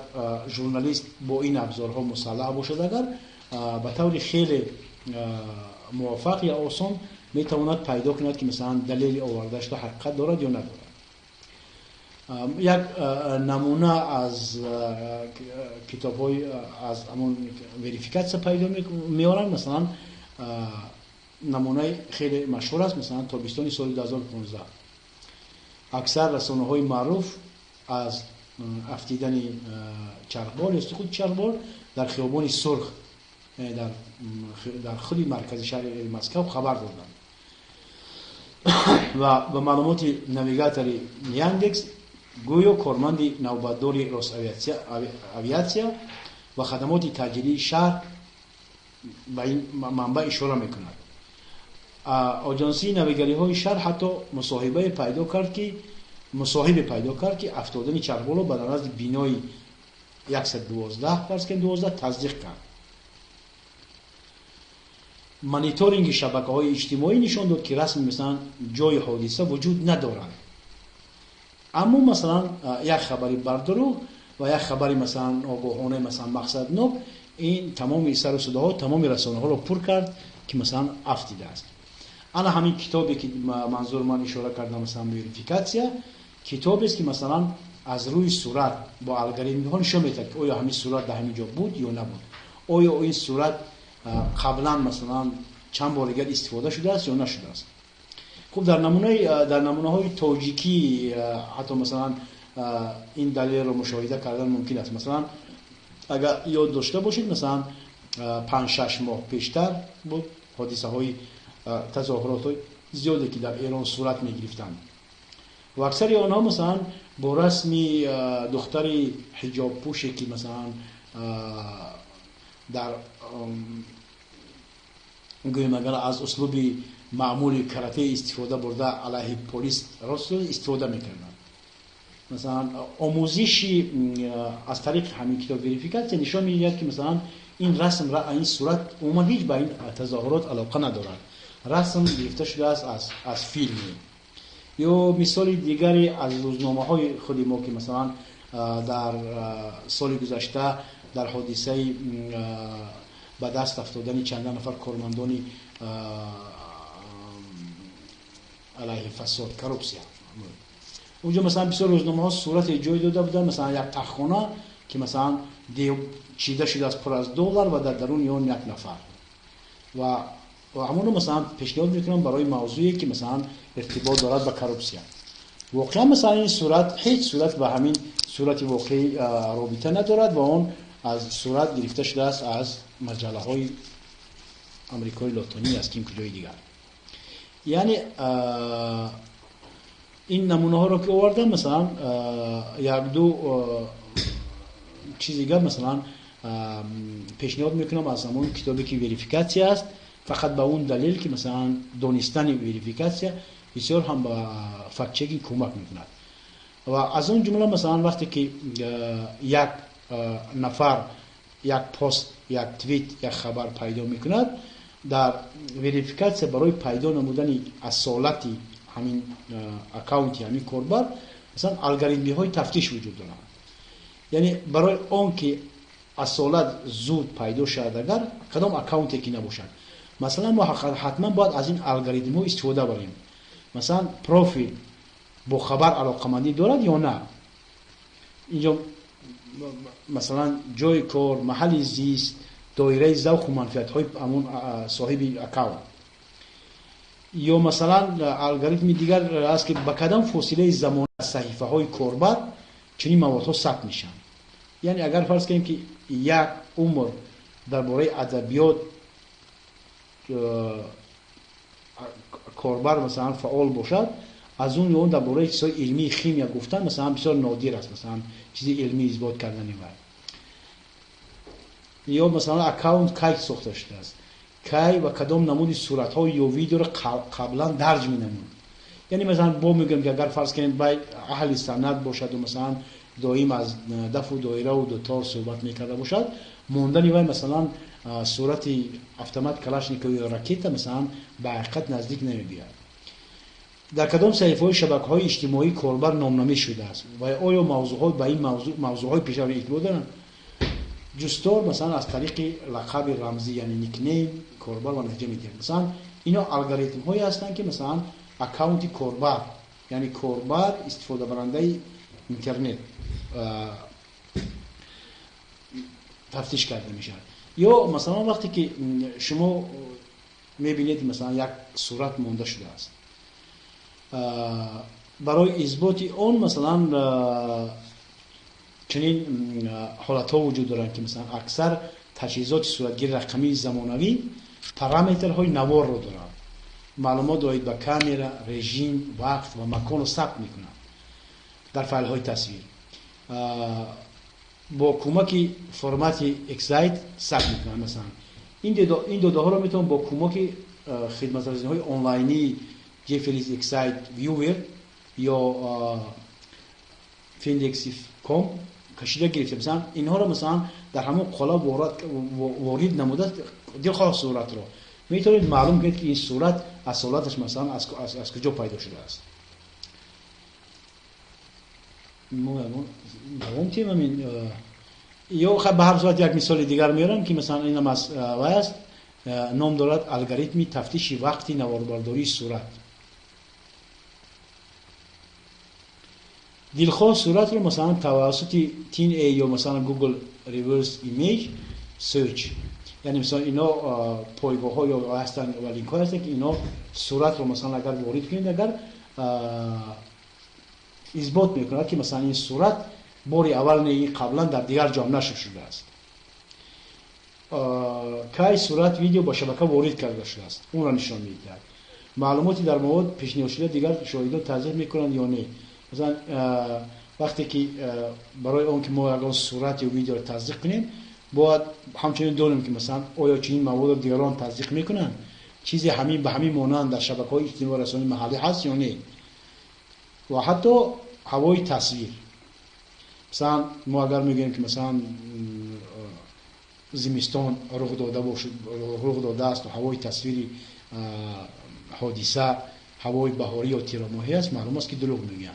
ژورنالیست با این ابزارها مسلح باشد اگر به طور خیلی موفق یا آسان میتواند پیدا کند که مثلا دلیل آوردهش تا حقیقت دارد یا ندارد. یک نمونه از کتاب های از همون وریفیکاسیون پیدا میارن، مثلا نمونه خیلی مشهور است مثلا تابستان سال 2015 اکثر رسانه های معروف از افتیدن چرخبال یا سقوط چرخبال در خیابان سرخ در خود مرکز شهر مسکو خبر دادند و به معلومات نویگاتور یاندکس گویا کارمند نوبتداری راس اویاتسیا و خدمات تجاری شهر به این منبع اشاره میکند. آژانسی نویگری های شهر حتی مصاحبه پیدا کرد که افتادن چرخبال به نزد بینای 112 فرض کن 12 تصدیق کرد. مانیتورینگ شبکه‌های اجتماعی نشان داد که رسم مثلا جای حادثه وجود ندارد، اما مثلا یک خبری بر دروغ و یک خبری مثلا آگاهانه مثلا مقصد ناب این تمام سر و صداها تمام رسانه ها رو پر کرد که مثلا افتیده است. انا همین کتابی که منظور من اشاره کردم مثلا وریفیکاسیون کتابی است که مثلا از روی صورت با الگوریتم ها نشون میده که آیا همین صورت در همین جا بود یا نبود، آیا این صورت قبلا مثلا چند بار دیگر استفاده شده است یا نشده است. خب در نمونه های تاجیکی حتی مثلا این دلیل رو مشاهده کردن ممکن است. مثلا اگر یاد داشته باشید مثلا 5-6 ماه پیشتر بود حادثه های تظاهرات های زیادی که در ایران صورت می گرفتند و اکثر آنها مثلا با رسمی دختری حجاب پوشی که مثلا در گویم اگر از اسلوب معمول کراته استفاده برده علیه پلیس راست استفاده میکردن. مثلا آموزشی از طریق همین کتاب وریفیکاسیون نشان میدهد که مثلا این رسم را این صورت عموما هیچ به این تظاهرات علاقه ندارد، رسم گرفته شده است از فیلم. یا مثال دیگری از روزنامه های خود ما که مثلا در سال گذشته در حادثه به دست افتادن چندان نفر کارمندان علیه فساد کروپسیا اونجا مثلا بسیار روزنامه ها صورت جای داده بودن مثلا یک تخخانه که مثلا دیو چیده شده از پر از دلار و در درون اون یک نفر و همون مثلا پیشنهاد میکنم برای موضوعی که مثلا ارتباط دارد با کروپسیا. واقعا مثلا این صورت هیچ صورت به همین صورت واقعی رابطه ندارد و اون از صورت گرفته شده است از مجله های امریکای لاتینی از کیم کجای دیگر. یعنی این نمونه ها رو که آوردم مثلا یک دو چیز دیگر مثلا پیشنهاد میکنم از همون کتابی که وریفیکاسیون است، فقط به اون دلیل که مثلا دونستن وریفیکاسیون بسیار هم به فکت چکینگ کمک میکند. و از اون جمله مثلا وقتی که یک نفر یک پست یک توییت یک خبر پیدا میکند در وریفیکاسیون برای پیدا نمودن اصالت همین اکاونت همین کاربر مثلا الگوریتمی های تفتیش وجود دارند. یعنی برای آن که اصالت زود پیدا شود اگر کدام اکاونتی که نباشد مثلا ما حتما باید از این الگوریتم ها استفاده بریم. مثلا پروفیل با خبر علاقمندی دارد یا نه، اینجا مثلا جای کار، محل زیست، دایره ذوق و منفعت های همون صاحب اکاونت. یا مثلا الگوریتم دیگر است که با کدام فاصله زمانی از صحیفه های کاربر چنین موادها ثبت میشن. یعنی اگر فرض کنیم که یک عمر درباره ادبیات کاربر مثلا فعال باشد، از اون یا درباره چیزهای علمی شیمیا گفتن مثلا بسیار نادر است، مثلا چیزی علمی اثبات کردن نمیشه. یا مثلا اکاونت کی ساخته شده است، کی و کدام نمود صورت ها یا ویدیو رو قبلا درج می‌نمود. یعنی مثلا با میگم که اگر فرض کنیم باید اهل سند باشد و مثلا دائم از دف و دایره و دوتار صحبت میکرده باشد، موندن وای مثلا صورت اتومات کلاشنیکوف یا راکت مثلا به حقیقت نزدیک نمی‌بیاد. در کدام صحیفه‌های شبکه‌های اجتماعی کاربر نامنامی شده است و آیا موضوعات به این موضوعهای پیش‌رو اطلاع دارند؟ جستار مثلا از طریق لقب رمزی یعنی نیکنیم کاربر و نتیجه میگیرد. مثلا اینا الگوریتم هایی هستند که مثلا اکانت کاربر یعنی کاربر استفاده برنده اینترنت تفتیش کرده میشن. یا مثلا وقتی که شما میبینید مثلا یک صورت مونده شده است، برای اثبات اون مثلا چنین حالت ها وجود دارند که مثلا اکثر تجهیزات صورتگیر رقمی زمانوی پارامترهای نوار رو دارند، معلومات دارید به کامera، رژیم، وقت و مکان رو ثبت میکنند در فایل های تصویر. با کمک فرمت اکسایت ثبت میکنند. مثلا این داده ها رو میتونم با کمک خدمت رسانی های آنلاینی جفریز اکسایت ویور یا فیندکس.com کشیده گرفته. مثلا اینها رو مثلا در همون قالب وارد نموده دلخواه صورت رو میتونید معلوم کنید که این صورت اصالتش مثلا از کجا پیدا شده است. یا خب به هر صورت یک مثال دیگر میارم که مثلا اینم از وایست نام دارد الگوریتم تفتیش وقتی نواربرداری صورت. دلخواه صورت رو مثلا توسط تین ای یا مثلا گوگل ریورس ایمیج سرچ، یعنی مثلا اینا پایگاه ها یا هستن و لینک ها هستن که اینا صورت رو مثلا اگر وارد کنید اگر اثبات میکنه که مثلا این صورت باری اول قبلا در دیگر جام نشر شده است. که صورت ویدیو با شبکه وارد کرده شده است اون را نشان میده. معلوماتی در مورد پیشنهاد شده دیگر شاهدان توضیح میکنند یا نه. مثلا وقتی که برای اون که ما اگر صورت یا ویدیو رو تصدیق کنیم باید همچنین دونیم که مثلا آیا چنین مواد رو دیگران تصدیق میکنن، چیزی همین به همین مانند در شبکه‌های اجتماعی رسانی محلی هست یا نه. و حتی هوای تصویر، مثلا ما اگر میگیم که مثلا زمستان رخ داده است و هوای تصویری حادثه هوای بهاری یا تیرماهی است، معلوم است که دروغ میگن.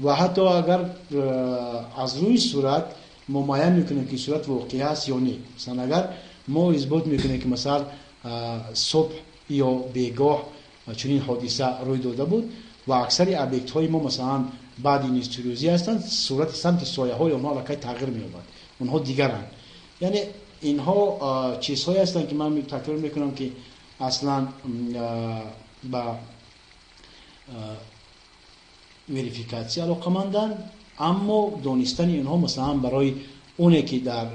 و حتی اگر از روی صورت ما معین میکنیم که صورت واقعی است یا نه. مثلا اگر ما اثبات میکنیم که مثلا صبح یا بیگاه چنین حادثه روی داده بود و اکثر ابیکت های ما مثلا بعد این استروزی هستند، صورت سمت سایه های اونها لکه تغییر مییابد، اونها دیگرند. یعنی اینها چیزهایی هستند که من تکرار میکنم که اصلا با وریفیکاسیون علاقه‌مندن، اما دانستن اینها مثلا برای اونه که در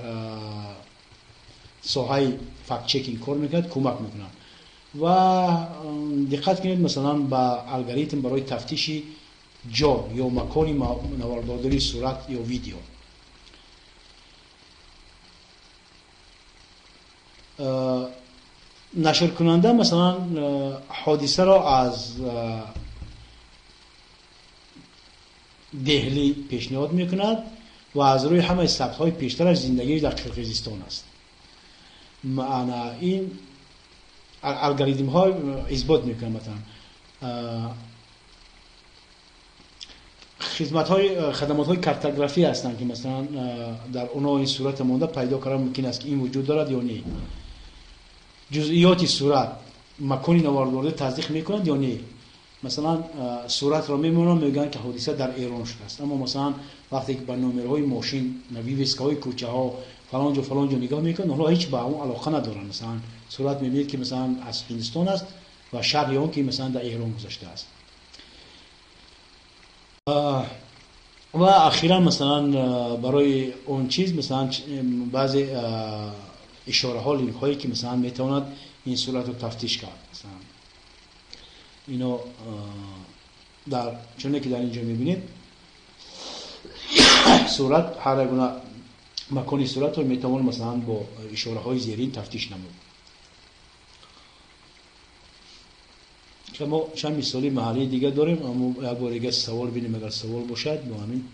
ساحه فکت چکینگ کار میکنه کمک میکنن. و دقت کنید مثلا با الگوریتم برای تفتیش جا یا مکانی نوارداری صورت یا ویدیو، نشر کننده مثلا حادثه را از دهلی پیشنهاد میکند و از روی همه ثبت های پیشترش زندگی در قرقیزستان است. معنا این الگوریتم ها اثبات میکنه مثلا خدمات های کارتوگرافی هستند که مثلا در اونها این صورت مونده پیدا کردن ممکن است که این وجود دارد یا نه. جزئیات صورت مکانی نوارداری تصدیق میکنند یا نه. مثلا صورت را میمونن میگن که حادثه در ایران شده است، اما مثلا وقتی که به نمرهای ماشین نویسکای کوچه ها فلان جا نگاه میکنن اونها هیچ با اون علاقه ندارن. مثلا صورت میبینید که مثلا از هندوستان است و شرح اون که مثلا در ایران گذاشته است. و اخیرا مثلا برای اون چیز مثلا بعضی اشاره ها لینک هایی که مثلا میتواند این صورت رو تفتیش کرد. مثلا اینو در چونه که در اینجا میبینید صورت هر گونه مکانی صورت رو میتوان مثلا با اشاره های زیرین تفتیش نمود. که ما چند مثالی محلی دیگه داریم، اما یک بار دیگه سوال بینیم، اگر سوال باشد با همین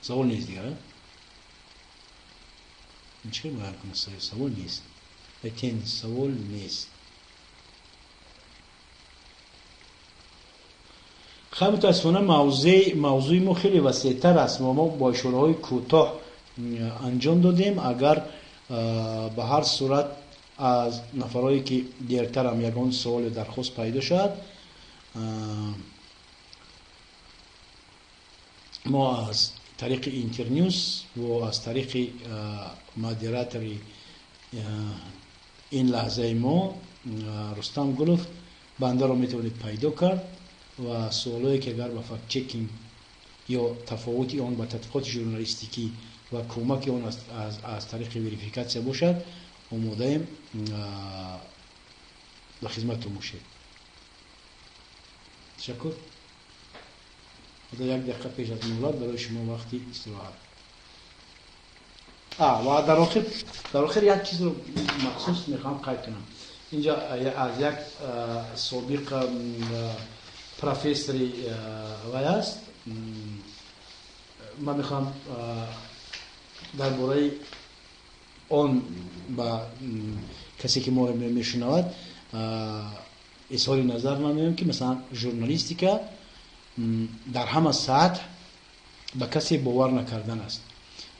سوال نیست دیگه. این چه باید کنه؟ سوال نیست. اتین سوال نیست. خیلی متاسفانه موضوع ما خیلی وسیع‌تر است و ما با اشاره‌های کوتاه انجام دادیم. اگر به هر صورت از نفرایی که دیرتر هم یگان سوال درخواست پیدا شد، ما از طریق اینترنیوز و از طریق مدیراتوری این لحظه ما رستم گلوف بنده رو میتونید پیدا کرد و سوالایی که اگر با فکت چکینگ یا تفاوتی اون با تحقیقات ژورنالیستیکی و کمک اون از طریق وریفیکاسیون باشد، آماده‌ایم در خدمتتون باشیم. تشکر. یک دقیقه پیش از مولاد برای شما وقتی استراحت. و در آخر یک چیز رو مخصوص میخوام قید کنم. اینجا از یک سابق پروفسوری وی است. من میخوام درباره اون با کسی که ما رو میشنود اظهار نظر نمیم که مثلا ژورنالیستیکا در همه سطح به کسی باور نکردن است.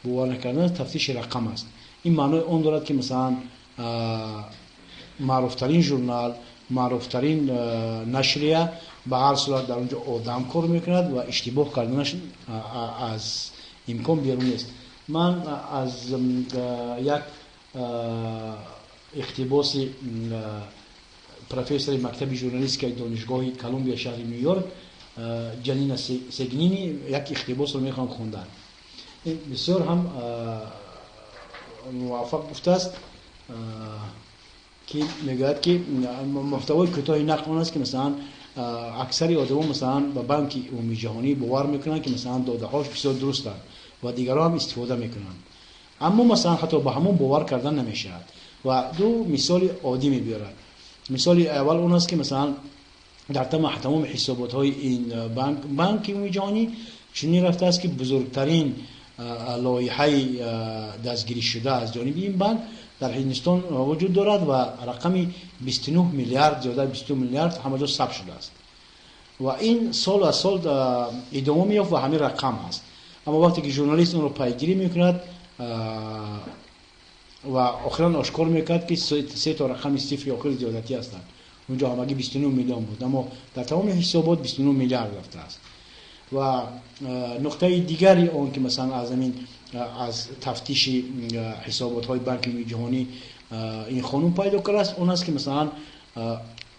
باور نکردن تفتیش رقم است. این معنی اون دارد که مثلا معروفترین ژورنال، معروفترین نشریه به هر صورت در اونجا آدم کار میکند و اشتباه کردنش از امکان بیرون است. من از یک اقتباس پروفسور مکتب ژورنالیستیک دانشگاه کلمبیا شهر نیویورک، جانینا سگنینی، یک اقتباس رو میخوام خوندن. بسیار هم موفق گفته است که میگوید که محتوای کوتاه نقل اون است که مثلا اکثر آدما مثلا به بانک عمومی جهانی باور میکنن که مثلا داده هاش بسیار درسته و دیگران هم استفاده میکنن، اما مثلا حتی به همون باور کردن نمیشه. و دو مثال عادی میبرد. مثال اول اون است که مثلا در تمام حسابات های این بانک عمومی جهانی چنین رفته است که بزرگترین لایحه دستگیری شده از جانب این بانک در هندوستان وجود دارد و رقمی 29 میلیارد زیاده 22 میلیارد همه جا ثبت شده است و این سال از سال ادامه می‌یافت و همین رقم است. اما وقتی که ژورنالیست اون رو پیگیری میکند و آخران آشکار میکرد که سه تا رقم صفر آخر زیادتی هستند، اونجا همگی 29 میلیون بود اما در تمام حسابات 29 میلیارد رفته است. و نقطه دیگری اون که مثلا از تفتیش حسابات های بانک جهانی این خانم پیدا کرده است، اون است که مثلا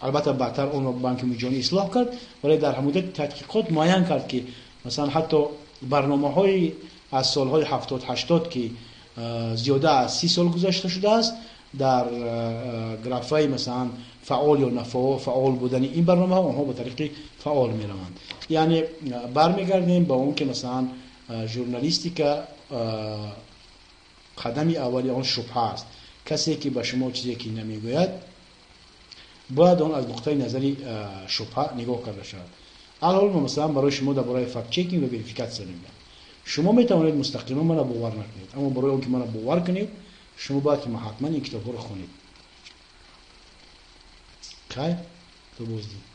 البته بعدتر اون بانک جهانی اصلاح کرد، ولی در مدت تحقیقات معین کرد که مثلا حتی برنامه های از سالهای 70 80 که زیاده از 30 سال گذشته شده است در گرافه مثلا فعال یا نافعال بودن این برنامه ها اونها به طریق فعال می روند. یعنی برمیگردیم به اون که مثلا ژورنالیستیکا قدمی اولی آن شبهه است. کسی که به شما چیزی که نمیگوید باید اون از نقطه نظری شبهه نگاه کرده شود. الان مثلا برای شما درباره فکت چکینگ و وریفیکاسیون میگم. شما میتوانید مستقیما من باور نکنید، اما برای اون که من باور کنید شما باید که حتما این کتاب رو خونید. خیر تو بازدید.